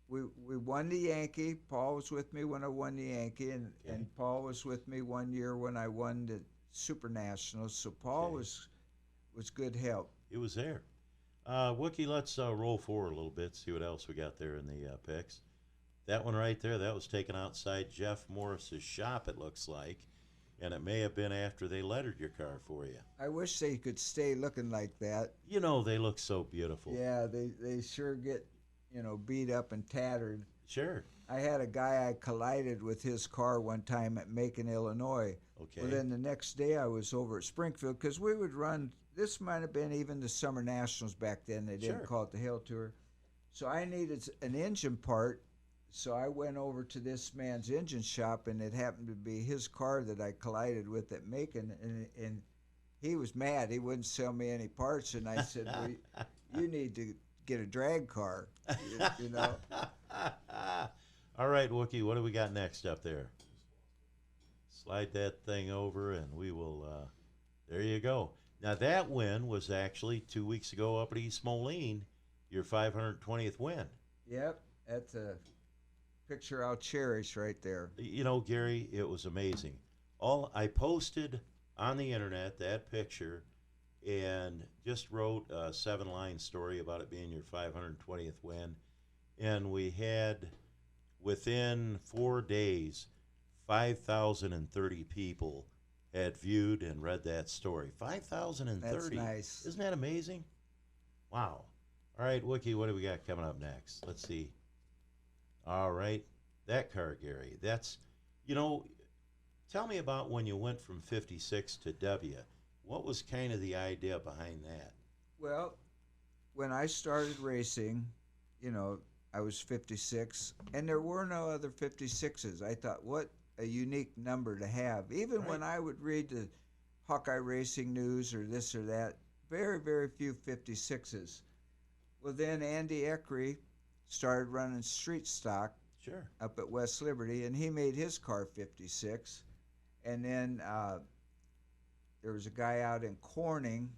We won the Yankee. Paul was with me when I won the Yankee, and Paul was with me one year when I won the Super Nationals. So Paul was good help. He was there. Wookie, let's roll forward a little bit, see what else we got there in the picks. That one right there, that was taken outside Jeff Morris's shop, it looks like. And it may have been after they lettered your car for you. I wish they could stay looking like that. You know, they look so beautiful. Yeah, they sure get, beat up and tattered. Sure. I had a guy I collided with his car one time at Macon, Illinois. Okay. Well, then the next day I was over at Springfield because we would run, this might have been even the Summer Nationals back then. They didn't call it the Hill Tour. So I needed an engine part. So I went over to this man's engine shop, and it happened to be his car that I collided with at Macon, and he was mad. He wouldn't sell me any parts, and I said, well, you need to get a drag car, you know. All right, Wookie, what do we got next up there? Slide that thing over, and we will, there you go. Now, that win was actually 2 weeks ago up at East Moline, your 520th win. Yep, that's a picture I'll cherish right there. You know, Gary, it was amazing. I posted on the internet that picture and just wrote a 7-line story about it being your 520th win. And we had, within 4 days, 5,030 people had viewed and read that story. 5,030. That's nice. Isn't that amazing? Wow. All right, Wookie, what do we got coming up next? Let's see. All right, that car, Gary. That's, tell me about when you went from 56 to W. What was kind of the idea behind that? Well, when I started racing, I was 56, and there were no other 56s. I thought, what a unique number to have. Even when I would read the Hawkeye Racing News or this or that, very, very few 56s. Well, then Andy Eckery started running street stock up at West Liberty, and he made his car 56. And then there was a guy out in Corning,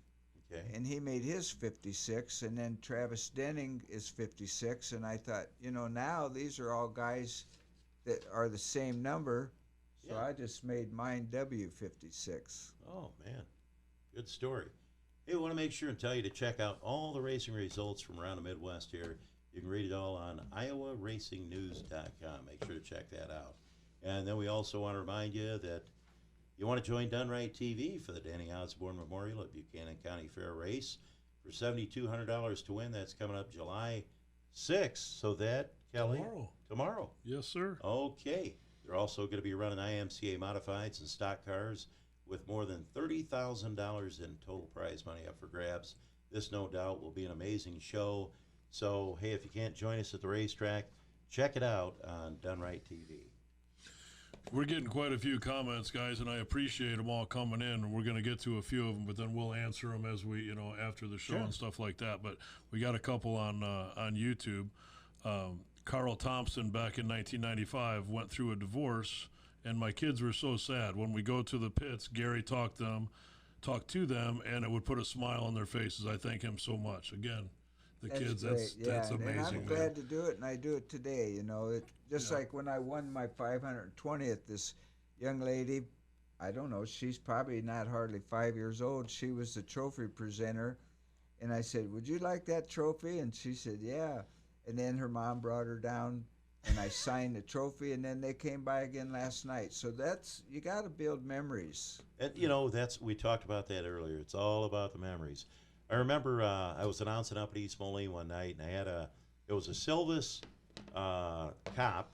Okay. and he made his 56, and then Travis Denning is 56, and I thought, now these are all guys that are the same number, so Yeah. I just made mine W56. Oh, man. Good story. Hey, we want to make sure and tell you to check out all the racing results from around the Midwest here. You can read it all on iowaracingnnews.com. Make sure to check that out. And then we also want to remind you that you want to join Done Right TV for the Danny Osborne Memorial at Buchanan County Fair Race for $7,200 to win. That's coming up July 6th. So that, Kelly? Tomorrow. Yes, sir. Okay. They're also going to be running IMCA modifieds and stock cars with more than $30,000 in total prize money up for grabs. This, no doubt, will be an amazing show. So, hey, if you can't join us at the racetrack, check it out on Done Right TV. We're getting quite a few comments, guys, and I appreciate them all coming in. We're going to get to a few of them, but then we'll answer them as we, after the show Sure. and stuff like that. But we got a couple on YouTube. Carl Thompson back in 1995 went through a divorce, and my kids were so sad. When we go to the pits, Gary talked to them, and it would put a smile on their faces. I thank him so much. Again, the That's kids, great. that's And amazing. I'm glad to do it, and I do it today. Just like when I won my 520th, this young lady, I don't know, she's probably not hardly 5 years old. She was the trophy presenter, and I said, "Would you like that trophy?" And she said, "Yeah." And then her mom brought her down, and I signed the trophy, and then they came by again last night. So you got to build memories. And, we talked about that earlier. It's all about the memories. I remember I was announcing up at East Moline one night, and it was a Silvis cop,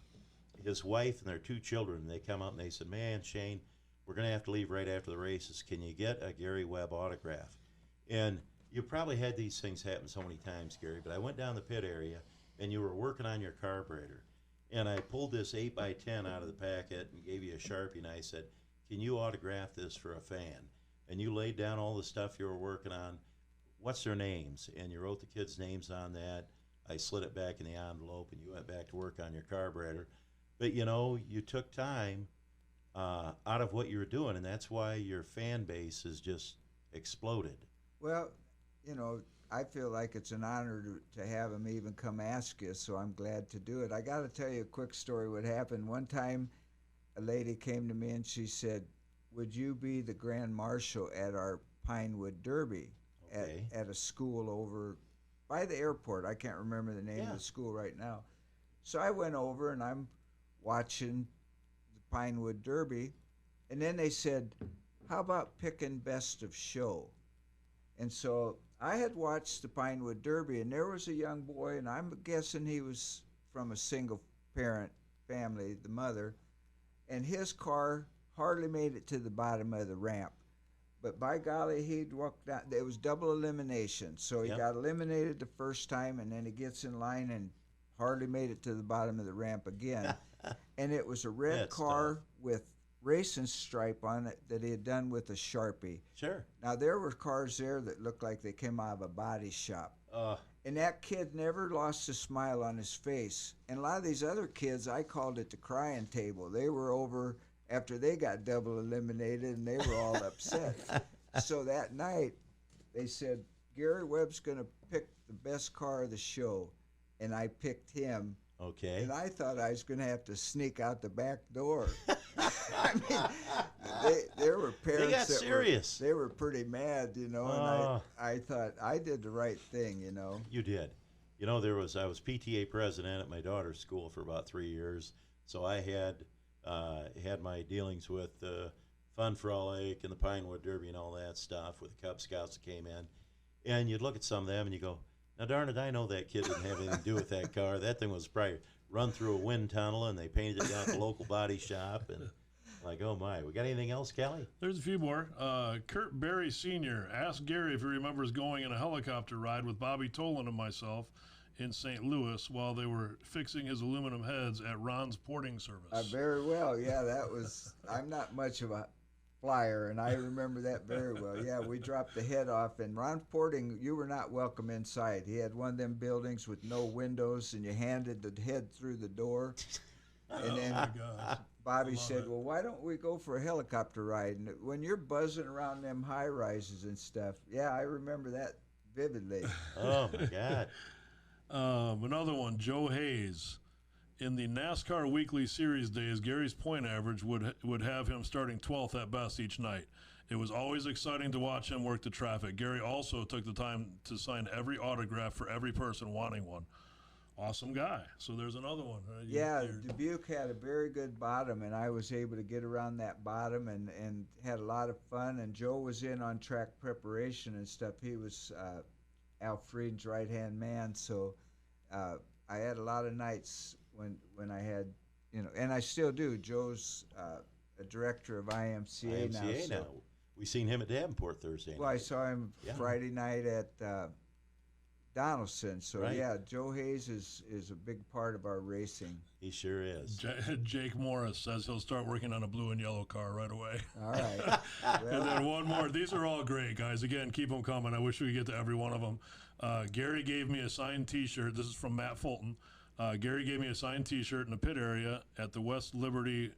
his wife, and their 2 children. They come up and they said, "Man, Shane, we're going to have to leave right after the races. Can you get a Gary Webb autograph?" And you probably had these things happen so many times, Gary, but I went down the pit area, and you were working on your carburetor. And I pulled this 8x10 out of the packet and gave you a Sharpie, and I said, "Can you autograph this for a fan?" And you laid down all the stuff you were working on. What's their names? And you wrote the kids' names on that. I slid it back in the envelope, and you went back to work on your carburetor. But, you took time out of what you were doing, and that's why your fan base has just exploded. Well, I feel like it's an honor to have them even come ask you, so I'm glad to do it. I got to tell you a quick story what happened. One time, a lady came to me and she said, "Would you be the grand marshal at our Pinewood Derby at a school over by the airport?" I can't remember the name of the school right now. So I went over and I'm watching the Pinewood Derby, and then they said, "How about picking best of show?" And so I had watched the Pinewood Derby, and there was a young boy, and I'm guessing he was from a single-parent family, the mother, and his car hardly made it to the bottom of the ramp. But by golly, he'd walked down. It was double elimination, so he got eliminated the first time, and then he gets in line and hardly made it to the bottom of the ramp again. And it was a red car with racing stripe on it that he had done with a Sharpie. Sure. Now, there were cars there that looked like they came out of a body shop. And that kid never lost a smile on his face. And a lot of these other kids, I called it the crying table. They were over after they got double eliminated, and they were all upset. So that night, they said, "Gary Webb's going to pick the best car of the show." And I picked him. Okay. And I thought I was going to have to sneak out the back door. I mean, there were parents they got that serious. They were pretty mad, and I thought I did the right thing, You did. I was PTA president at my daughter's school for about 3 years, so I had my dealings with Fun Frolic and the Pinewood Derby and all that stuff with the Cub Scouts that came in. And you'd look at some of them and you go, "Now, darn it, I know that kid didn't have anything to do with that car. That thing was probably run through a wind tunnel, and they painted it down at the local body shop." And like, oh, my. We got anything else, Kelly? There's a few more. Kurt Berry Sr. asked Gary if he remembers going in a helicopter ride with Bobby Tolan and myself in St. Louis while they were fixing his aluminum heads at Ron's porting service. Very well. Yeah, that was – I'm not much of a flyer, and I remember that very well. Yeah, we dropped the head off, and Ron Porting, you were not welcome inside. He had one of them buildings with no windows, and you handed the head through the door. And then Bobby said, well, why don't we go for a helicopter ride? And when you're buzzing around them high rises and stuff, yeah, I remember that vividly. Oh, my God. Another one, Joe Hayes. In the NASCAR Weekly Series days, Gary's point average would have him starting 12th at best each night. It was always exciting to watch him work the traffic. Gary also took the time to sign every autograph for every person wanting one. Awesome guy. So there's another one. Yeah, Dubuque had a very good bottom, and I was able to get around that bottom and had a lot of fun. And Joe was in on track preparation and stuff. He was Al Frieden's right-hand man, so I had a lot of nights when I had, and I still do. Joe's a director of IMCA now. We seen him at Davenport Thursday night. Well, I saw him Friday night at Donaldson. So, right. Yeah, Joe Hayes is a big part of our racing. He sure is. Jake Morris says he'll start working on a blue and yellow car right away. All right. And then one more. These are all great, guys. Again, keep them coming. I wish we could get to every one of them. Gary gave me a signed T-shirt. This is from Matt Fulton. Gary gave me a signed T-shirt in the pit area at the West Liberty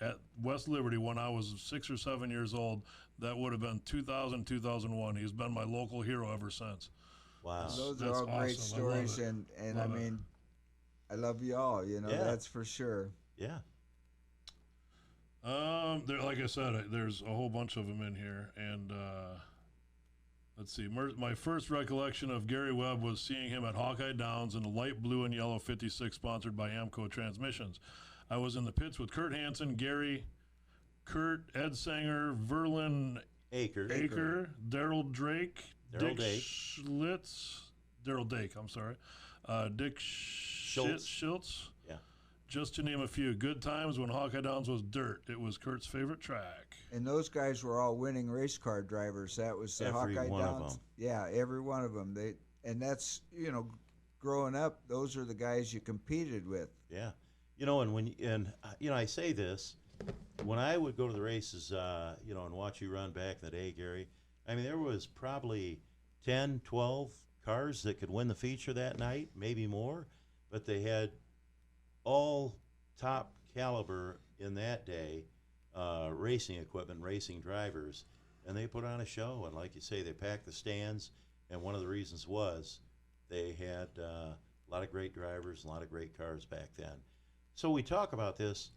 when I was 6 or 7 years old. That would have been 2000, 2001. He's been my local hero ever since. Wow. Those are all great stories, and I mean, I love you all, that's for sure. Yeah. Like I said, there's a whole bunch of them in here, and let's see. My first recollection of Gary Webb was seeing him at Hawkeye Downs in a light blue and yellow 56 sponsored by Amco Transmissions. I was in the pits with Kurt Hansen, Gary, Kurt, Ed Sanger, Verlin Aker, Daryl Drake, Dick Schlitz, Daryl Dake, I'm sorry, Dick Schultz. Yeah. Just to name a few. Good times when Hawkeye Downs was dirt. It was Kurt's favorite track. And those guys were all winning race car drivers. That was the Hawkeye Downs. Yeah, every one of them. And that's, growing up, those are the guys you competed with. Yeah. I say this, when I would go to the races, and watch you run back in the day, Gary, I mean, there was probably 10, 12 cars that could win the feature that night, maybe more, but they had all top caliber in that day racing equipment, racing drivers, and they put on a show. And like you say, they packed the stands, and one of the reasons was they had a lot of great drivers, a lot of great cars back then. So we talk about this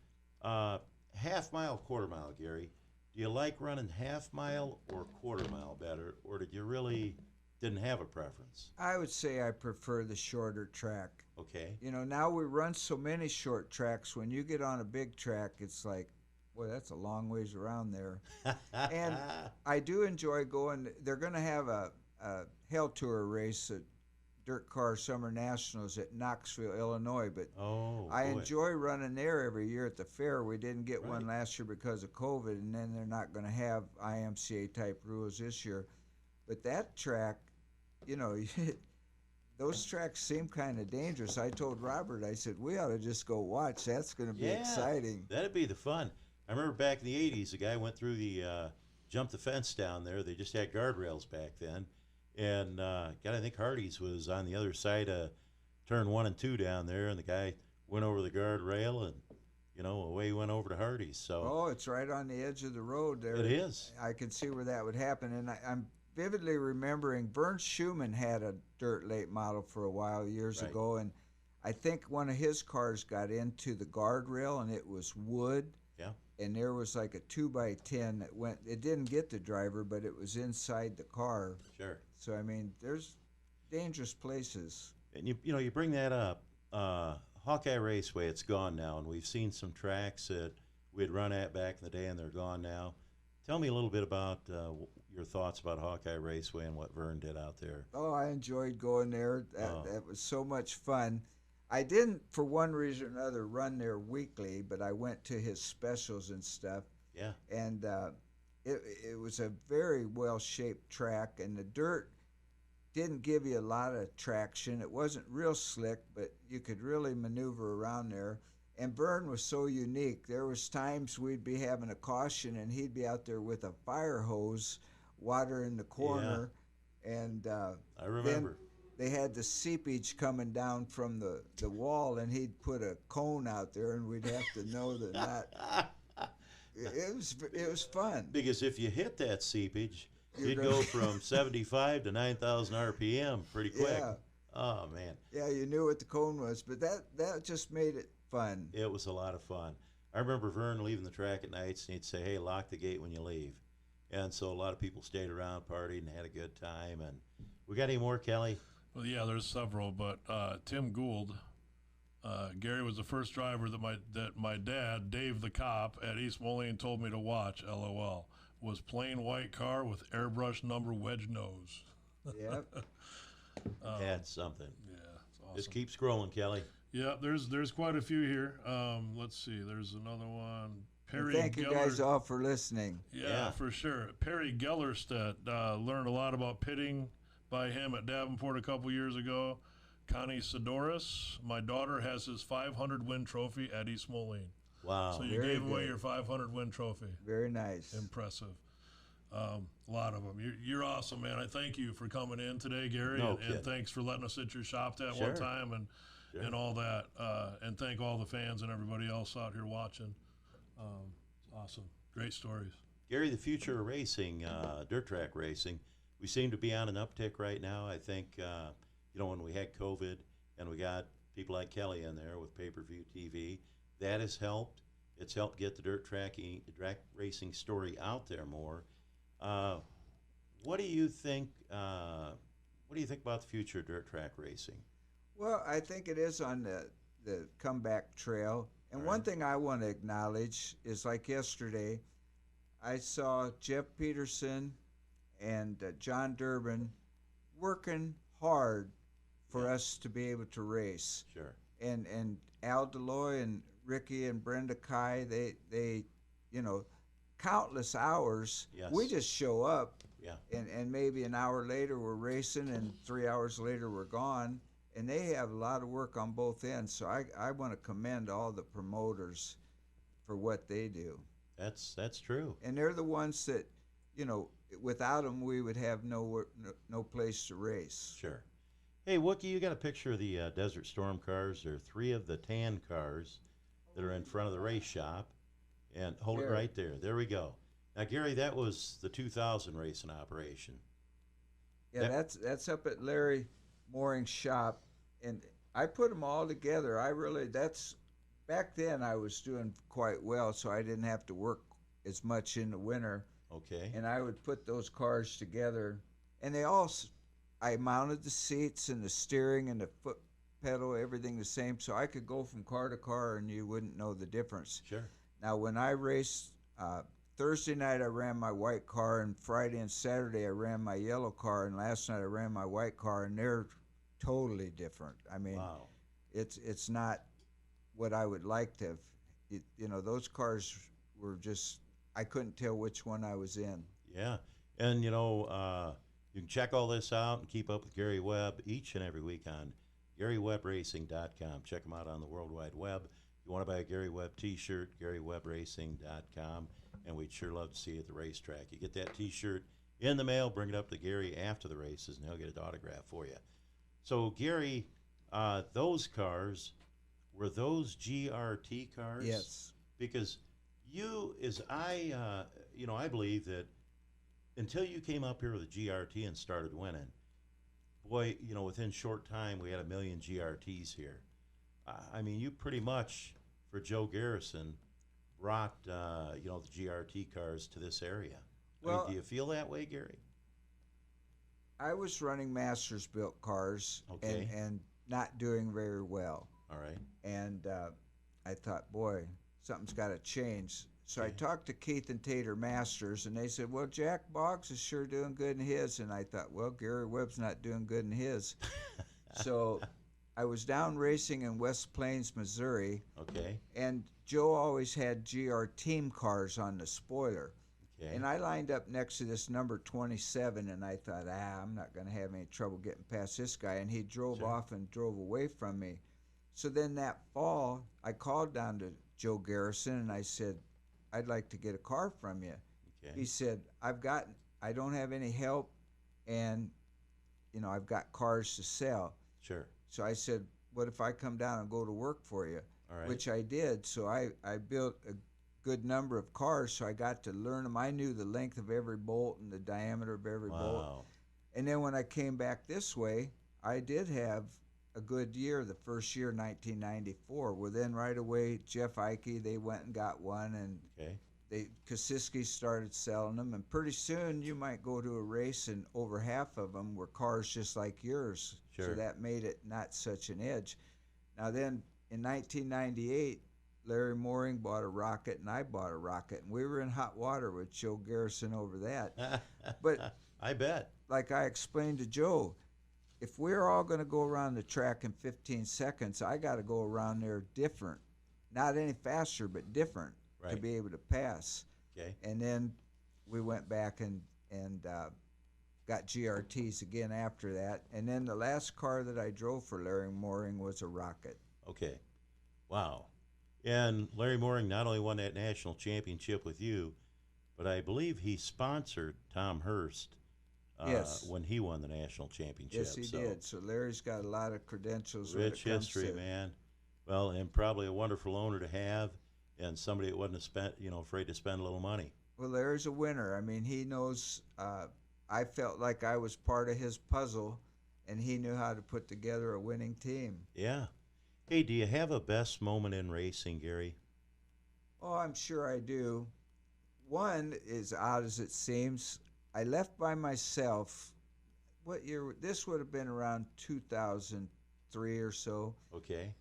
half mile, quarter mile, Gary. Do you like running half mile or quarter mile better, or did you really didn't have a preference? I would say I prefer the shorter track. Okay. Now we run so many short tracks. When you get on a big track, it's like, boy, that's a long ways around there. And I do enjoy going. They're going to have a Hell Tour race at Dirt Car Summer Nationals at Knoxville, Illinois, but I enjoy running there every year at the fair. We didn't get one last year because of COVID, and then they're not going to have IMCA type rules this year. But that track, those tracks seem kind of dangerous. I told Robert, I said, we ought to just go watch. That's going to be exciting. That'd be the fun. I remember back in the 80s, a guy went through jumped the fence down there. They just had guardrails back then. And I think Hardy's was on the other side of turn 1 and 2 down there, and the guy went over the guardrail, and away he went over to Hardy's. So it's right on the edge of the road there. It is. I can see where that would happen, and I'm vividly remembering Vern Schumann had a dirt late model for a while years ago, and I think one of his cars got into the guardrail, and it was wood. Yeah. And there was like a 2x10 that went. It didn't get the driver, but it was inside the car. Sure. So I mean, there's dangerous places. And you bring that up. Hawkeye Raceway, it's gone now, and we've seen some tracks that we'd run at back in the day, and they're gone now. Tell me a little bit about your thoughts about Hawkeye Raceway and what Vern did out there. Oh, I enjoyed going there. That was so much fun. I didn't, for one reason or another, run there weekly, but I went to his specials and stuff. Yeah. And it was a very well-shaped track, and the dirt didn't give you a lot of traction. It wasn't real slick, but you could really maneuver around there. And Vern was so unique. There was times we'd be having a caution, and he'd be out there with a fire hose, water in the corner. Yeah. And I remember. they had the seepage coming down from the wall, and he'd put a cone out there, and we'd have to know that not. It was fun. Because if you hit that seepage, you'd gonna- go from 75 to 9,000 RPM pretty quick. Yeah. Oh, man. Yeah, you knew what the cone was, but that just made it fun. It was a lot of fun. I remember Vern leaving the track at nights, and he'd say, hey, lock the gate when you leave. And so a lot of people stayed around, partied, and had a good time. And we got any more, Kelly? Well, yeah, there's several, but Tim Gould, Gary was the first driver that my dad, Dave the cop at East Moline, told me to watch. LOL. Was plain white car with airbrush number wedge nose. Yep. That's something. Yeah, it's awesome. Just keep scrolling, Kelly. Yeah, there's quite a few here. Let's see. There's another one. And thank you guys all for listening. Yeah, for sure. Perry Gellerstedt, learned a lot about pitting by him at Davenport a couple years ago. Connie Sidoris, my daughter has his 500 win trophy at East Moline. Wow. So you Very gave away good. your 500 win trophy. Very nice. Impressive. A lot of them. You're awesome, man. I thank you for coming in today, Gary, No and thanks for letting us at your shop that Sure. one time and all that. And thank all the fans and everybody else out here watching. It's awesome. Great stories. Gary, the future of racing, dirt track racing, we seem to be on an uptick right now. I think, when we had COVID and we got people like Kelly in there with pay-per-view TV, that has helped. It's helped get the dirt track racing story out there more. What do you think? What do you think about the future of dirt track racing? Well, I think it is on the comeback trail. And one thing I want to acknowledge is, like yesterday, I saw Jeff Peterson and John Durbin working hard for us to be able to race. Sure. And Al Deloy and Ricky and Brenda Kai, they countless hours. Yes. We just show up. Yeah. And maybe an hour later we're racing, and 3 hours later we're gone. And they have a lot of work on both ends. So I want to commend all the promoters for what they do. That's true. And they're the ones that, without them we would have no place to race. Sure. Hey, Wookie, you got a picture of the Desert Storm cars. There are 3 of the tan cars that are in front of the race shop. And hold it right there. There we go. Now, Gary, that was the 2000 racing operation. Yeah, that's up at Larry Mooring's shop, and I put them all together. Back then I was doing quite well, so I didn't have to work as much in the winter. Okay. And I would put those cars together, and I mounted the seats and the steering and the foot pedal, everything the same, so I could go from car to car and you wouldn't know the difference. Sure. Now, when I raced, Thursday night I ran my white car, and Friday and Saturday I ran my yellow car, and last night I ran my white car, and they're totally different. I mean, wow. It's not what I would like to have. Those cars were just, I couldn't tell which one I was in. Yeah. And, you can check all this out and keep up with Gary Webb each and every week on GaryWebbRacing.com. Check him out on the World Wide Web. If you want to buy a Gary Webb t-shirt, GaryWebbRacing.com, and we'd sure love to see you at the racetrack. You get that t-shirt in the mail, bring it up to Gary after the races, and he'll get an autograph for you. So, Gary, those cars, were those GRT cars? Yes. Because I believe that until you came up here with a GRT and started winning, boy, within short time we had 1 million GRTs here. You pretty much, for Joe Garrison, brought the GRT cars to this area. Well, do you feel that way, Gary? I was running Masters built cars, Okay. and not doing very well. All right. And I thought, boy, something's got to change. So I talked to Keith and Tater Masters, and they said, well, Jack Boggs is sure doing good in his. And I thought, well, Gary Webb's not doing good in his. So I was down racing in West Plains, Missouri. Okay. And Joe always had GR team cars on the spoiler. Okay. And I lined up next to this number 27, and I thought, I'm not going to have any trouble getting past this guy. And he drove off and drove away from me. So then that fall, I called down to Joe Garrison, and I said, I'd like to get a car from you. Okay. He said, I don't have any help, and I've got cars to sell. Sure. So I said, what if I come down and go to work for you? All right. Which I did. So I built a good number of cars, so I got to learn them. I knew the length of every bolt and the diameter of every bolt. Wow. And then when I came back this way, I did have a good year the first year, 1994. Well, then right away, Jeff Ike, they went and got one, and Kosiski started selling them. And pretty soon, you might go to a race, and over half of them were cars just like yours. Sure. So that made it not such an edge. Now then, in 1998, Larry Mooring bought a rocket, and I bought a rocket, and we were in hot water with Joe Garrison over that. But I bet. Like I explained to Joe, if we're all going to go around the track in 15 seconds, I got to go around there different. Not any faster, but different to be able to pass. Okay. And then we went back and got GRTs again after that. And then the last car that I drove for Larry Mooring was a rocket. Okay. Wow. And Larry Mooring not only won that national championship with you, but I believe he sponsored Tom Hurst when he won the national championship. Yes, he did. So Larry's got a lot of credentials. Rich history, man. Well, and probably a wonderful owner to have, and somebody that wasn't afraid to spend a little money. Well, Larry's a winner. I mean, he knows. I felt like I was part of his puzzle, and he knew how to put together a winning team. Yeah. Hey, do you have a best moment in racing, Gary? Oh, I'm sure I do. One, as odd as it seems, I left by myself. What year? This would have been around 2003 or so. Okay.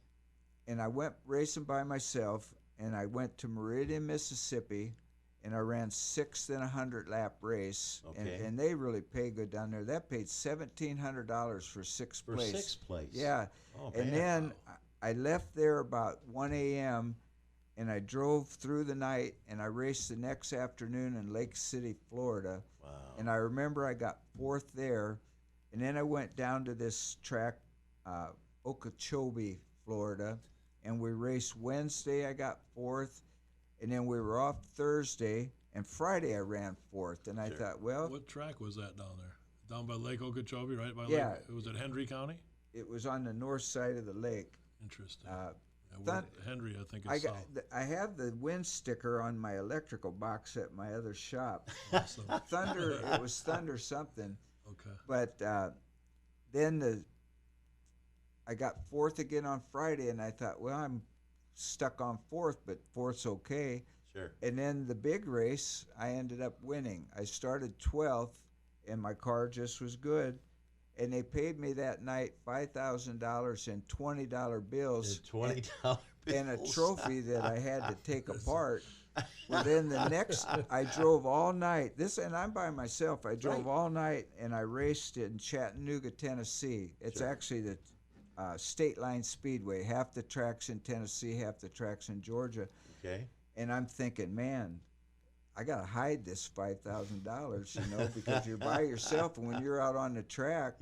And I went racing by myself, and I went to Meridian, Mississippi, and I ran 6th in a 100-lap race. Okay. And they really pay good down there. That paid $1,700 for sixth place. For sixth place? Yeah. Oh, and man. then I left there about 1 a.m., and I drove through the night, and I raced the next afternoon in Lake City, Florida. Wow. And I remember I got 4th there, and then I went down to this track, Okeechobee, Florida, and we raced Wednesday. I got 4th, and then we were off Thursday, and Friday I ran 4th. And I thought, well, what track was that down there? Down by Lake Okeechobee, right by yeah, Lake? Was it Hendry County? It was on the north side of the lake. Interesting. Henry, I think is south. I have the wind sticker on my electrical box at my other shop. Awesome. Thunder, it was Thunder something. Okay. But then I got 4th again on Friday, and I thought, well, I'm stuck on 4th, but 4th's okay. Sure. And then the big race, I ended up winning. I started 12th, and my car just was good. And they paid me that night $5,000 in $20 bills. $20 bills. And a trophy that I had to take apart. Well, then the next, I drove all night. And I'm by myself. I drove all night, and I raced in Chattanooga, Tennessee. It's actually the State Line Speedway. Half the track's in Tennessee, half the track's in Georgia. Okay. And I'm thinking, man, I got to hide this $5,000, because you're by yourself, and when you're out on the track,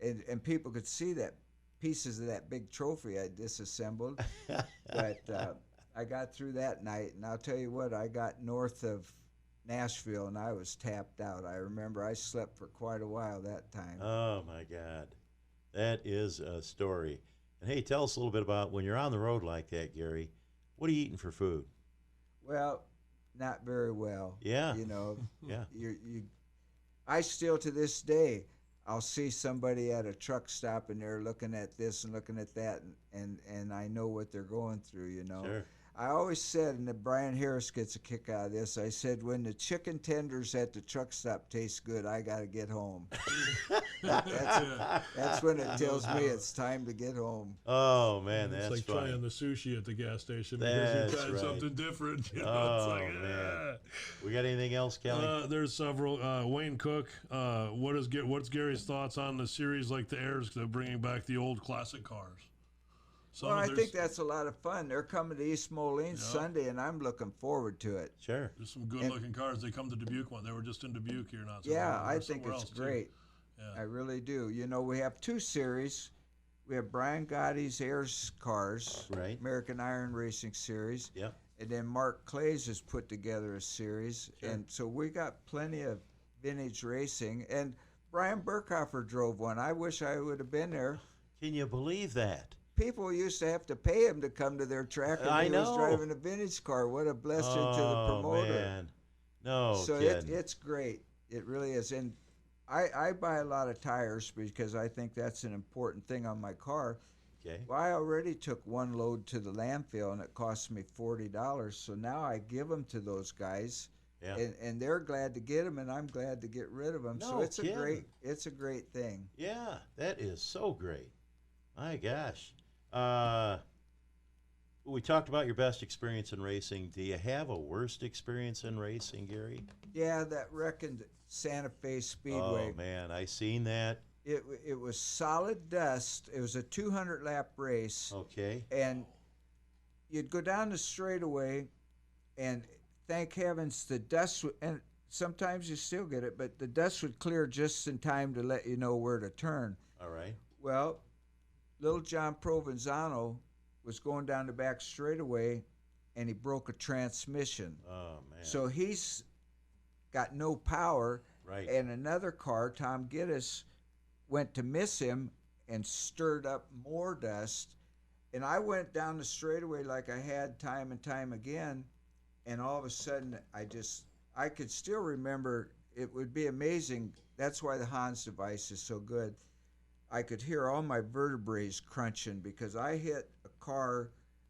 and people could see that pieces of that big trophy I disassembled. But I got through that night, and I'll tell you what, I got north of Nashville, and I was tapped out. I remember I slept for quite a while that time. Oh, my God. That is a story. And, hey, tell us a little bit about when you're on the road like that, Gary, what are you eating for food? Well, not very well. Yeah. Yeah. I still, to this day, I'll see somebody at a truck stop, and they're looking at this and looking at that, and I know what they're going through, Sure. I always said, and Brian Harris gets a kick out of this, I said, when the chicken tenders at the truck stop taste good, I got to get home. That's when it tells me it's time to get home. Oh, man, it's that's like funny. trying the sushi at the gas station because you tried something different. Man. We got anything else, Kelly? There's several. Wayne Cook, what's Gary's thoughts on the series like the Airs bringing back the old classic cars? Well, I think that's a lot of fun. They're coming to East Moline Sunday, and I'm looking forward to it. Sure. There's some good-looking cars. They come to Dubuque one. They were just in Dubuque here not so long. Yeah, I think it's great. Yeah. I really do. We have 2 series. We have Brian Gotti's Airs cars, American Iron Racing Series. Yep. And then Mark Clays has put together a series. Sure. And so we got plenty of vintage racing. And Brian Burkhofer drove one. I wish I would have been there. Can you believe that? People used to have to pay him to come to their track, and I he was know. driving a vintage car. What a blessing to the promoter. Man. No So kidding. it's great. It really is. And I buy a lot of tires because I think that's an important thing on my car. Okay. Well, I already took one load to the landfill, and it cost me $40. So now I give them to those guys, Yeah. and they're glad to get them, and I'm glad to get rid of them. So No it's kidding. a great thing. Yeah, that is so great. My gosh. We talked about your best experience in racing. Do you have a worst experience in racing, Gary? Yeah, that wrecking Santa Fe Speedway. Oh, man, I seen that. It was solid dust. It was a 200-lap race. Okay. And you'd go down the straightaway, and thank heavens the dust and sometimes you still get it, but the dust would clear just in time to let you know where to turn. All right. Well, little John Provenzano was going down the back straightaway, and he broke a transmission. Oh, man. So he's got no power. Right. And another car, Tom Giddis, went to miss him and stirred up more dust. And I went down the straightaway like I had time and time again, and all of a sudden I could still remember. It would be amazing. That's why the Hans device is so good. I could hear all my vertebrae crunching because I hit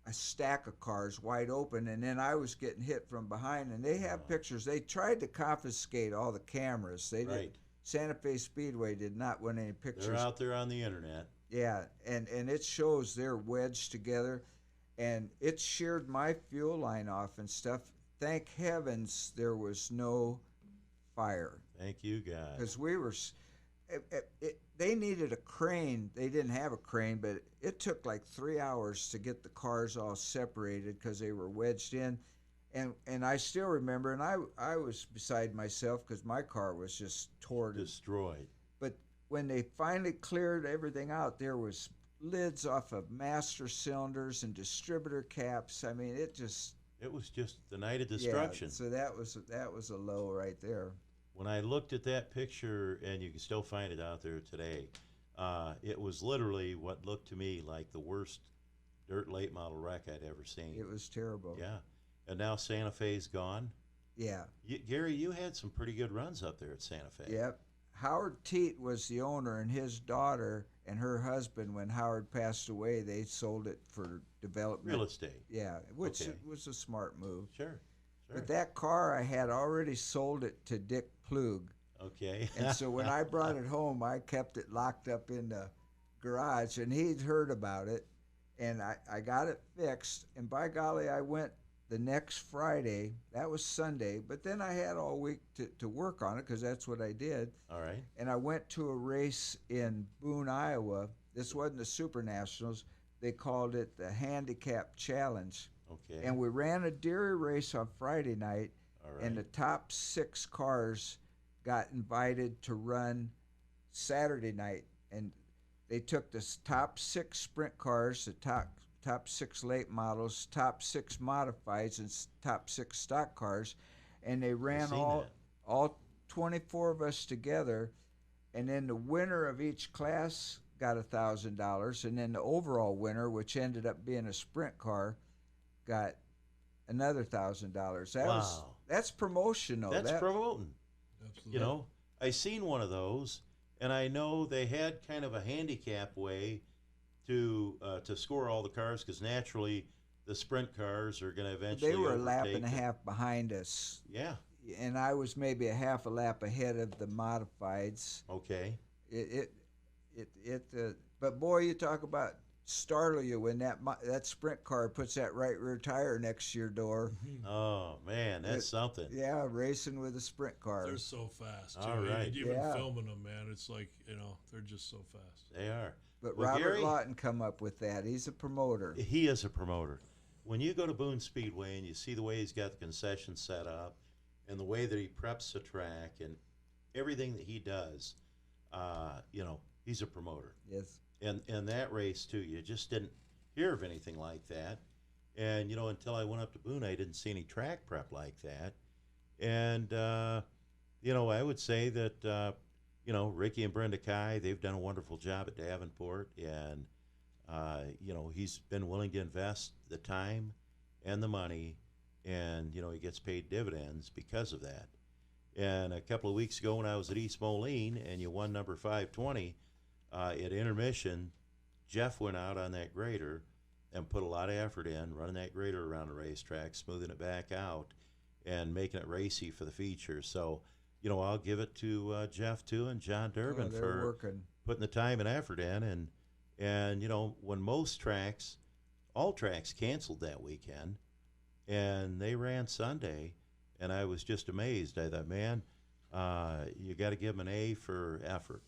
a stack of cars wide open, and then I was getting hit from behind. And they have pictures. They tried to confiscate all the cameras. They did. Santa Fe Speedway did not want any pictures. They're out there on the internet. Yeah, and it shows they're wedged together, and it sheared my fuel line off and stuff. Thank heavens there was no fire. Thank you, God. Because we were, they needed a crane. They didn't have a crane, but it took like 3 hours to get the cars all separated because they were wedged in. And I still remember, and I was beside myself because my car was just destroyed. But when they finally cleared everything out, there was lids off of master cylinders and distributor caps. I mean, it was just the night of destruction. Yeah, so that was a low right there. When I looked at that picture, and you can still find it out there today, it was literally what looked to me like the worst dirt late model wreck I'd ever seen. It was terrible. Yeah. And now Santa Fe's gone? Yeah. Gary, you had some pretty good runs up there at Santa Fe. Yep. Howard Teat was the owner, and his daughter and her husband, when Howard passed away, they sold it for development. Real estate. Yeah, which was a smart move. Sure. But that car, I had already sold it to Dick Plug. Okay. And so when I brought it home, I kept it locked up in the garage, and he'd heard about it, and I got it fixed. And by golly, I went the next Friday. That was Sunday, but then I had all week to work on it because that's what I did. All right. And I went to a race in Boone, Iowa. This wasn't the Super Nationals. They called it the Handicap Challenge. Okay. And we ran a Deary race on Friday night, All right. and the top 6 cars got invited to run Saturday night. And they took the top 6 sprint cars, the top 6 late models, top 6 modifieds, and top 6 stock cars, and they ran all 24 of us together. And then the winner of each class got $1,000, and then the overall winner, which ended up being a sprint car, got another $1,000. That's promotional. That's promoting. Absolutely. You know, I seen one of those, and I know they had kind of a handicap way to score all the cars because naturally the sprint cars are going to eventually They were a lap overtake and a half behind us. Yeah. And I was maybe a half a lap ahead of the modifieds. Okay. But boy, you talk about startle you when that sprint car puts that right rear tire next to your door. Oh man, that's something. Yeah, racing with a sprint car. They're so fast. Too. All right. Even filming them, man, it's like, they're just so fast. They are. But well, Robert Gary, Lawton come up with that. He's a promoter. He is a promoter. When you go to Boone Speedway and you see the way he's got the concession set up and the way that he preps the track and everything that he does, he's a promoter. Yes. And that race, too, you just didn't hear of anything like that. And, until I went up to Boone, I didn't see any track prep like that. And, I would say that you know, Ricky and Brenda Kai, they've done a wonderful job at Davenport, and you know, he's been willing to invest the time and the money, and, you know, he gets paid dividends because of that. And a couple of weeks ago when I was at East Moline and you won number 520, at intermission, Jeff went out on that grader and put a lot of effort in, running that grader around the racetrack, smoothing it back out, and making it racy for the feature. So, you know, I'll give it to Jeff, too, and John Durbin for putting the time and effort in. And, you know, when most tracks, all tracks canceled that weekend, and they ran Sunday, and I was just amazed. I thought, man, you got to give them an A for effort.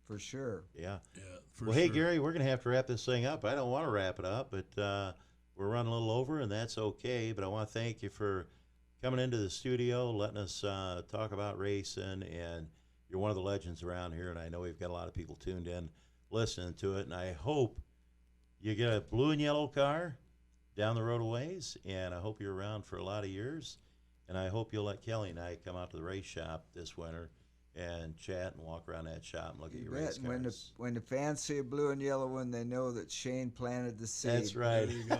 For sure. Yeah. Yeah. For Well, sure. hey, Gary, we're going to have to wrap this thing up. I don't want to wrap it up, but we're running a little over, and that's okay. But I want to thank you for coming into the studio, letting us talk about racing, and you're one of the legends around here, and I know we've got a lot of people tuned in listening to it, and I hope you get a blue and yellow car down the road a ways, and I hope you're around for a lot of years, and I hope you'll let Kelly and I come out to the race shop this winter and chat and walk around that shop and look at your race cars. When the fans see a blue and yellow one, they know that Shane planted the seed. That's right. There you go.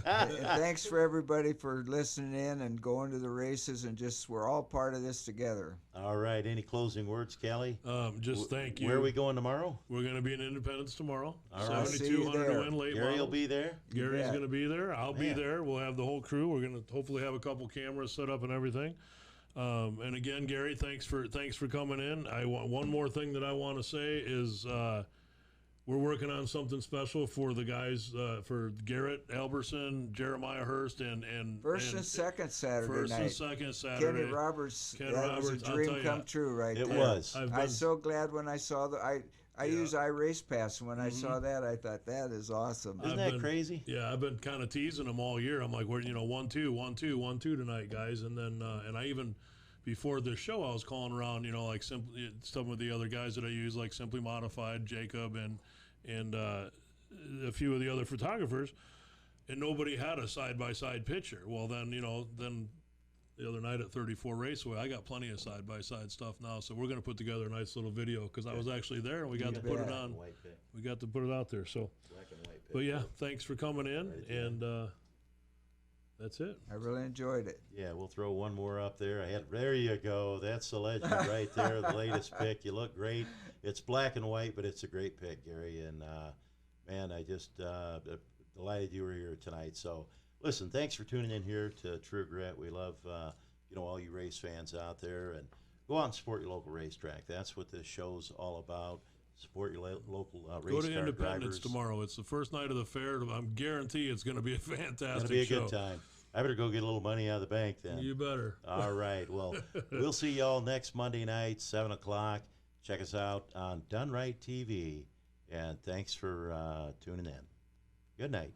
And thanks for everybody for listening in and going to the races, and just we're all part of this together. All right. Any closing words, Kelly? Just thank you. Where are we going tomorrow? We're going to be in Independence tomorrow. All right. 7,200 to win late Gary model. will be there. Gary's going to be there. I'll be Man. there. We'll have the whole crew. We're going to hopefully have a couple cameras set up and everything. And again, Gary, thanks for coming in. I want one more thing that I want to say is we're working on something special for the guys, for Garrett Alberson, Jeremiah Hurst, and First and second Saturday first night. and second Saturday. Kenny Roberts, Ken that Roberts, was a I'll dream tell you, come true right It there. was. I was so glad when I saw I use iRacePass, and when I saw that, I thought, that is awesome. Isn't that crazy? Yeah, I've been kind of teasing them all year. I'm like, we're 1-2, 1-2, 1-2 tonight, guys. And then and I even before this show, I was calling around, like some of the other guys that I use, like Simply Modified, Jacob, and a few of the other photographers, and nobody had a side-by-side picture. Well, then then the other night at 34 Raceway, I got plenty of side-by-side stuff now, so we're going to put together a nice little video because I was actually there and we got to put it on. We got to put it out there. So, Black and white but yeah, thanks for coming in, and that's it. I really enjoyed it. Yeah, we'll throw one more up there. There you go. That's the legend right there, the latest pick. You look great. It's black and white, but it's a great pick, Gary. And, man, I just delighted you were here tonight. So, listen, thanks for tuning in here to True Grit. We love, all you race fans out there. And go out and support your local racetrack. That's what this show's all about. Support your local race Go to car Independence drivers. Tomorrow. It's the first night of the fair. I'm guarantee it's going to be a fantastic show. It's going to be a good time. I better go get a little money out of the bank then. You better. All right. Well, we'll see y'all next Monday night, 7 o'clock. Check us out on Done Right TV. And thanks for tuning in. Good night.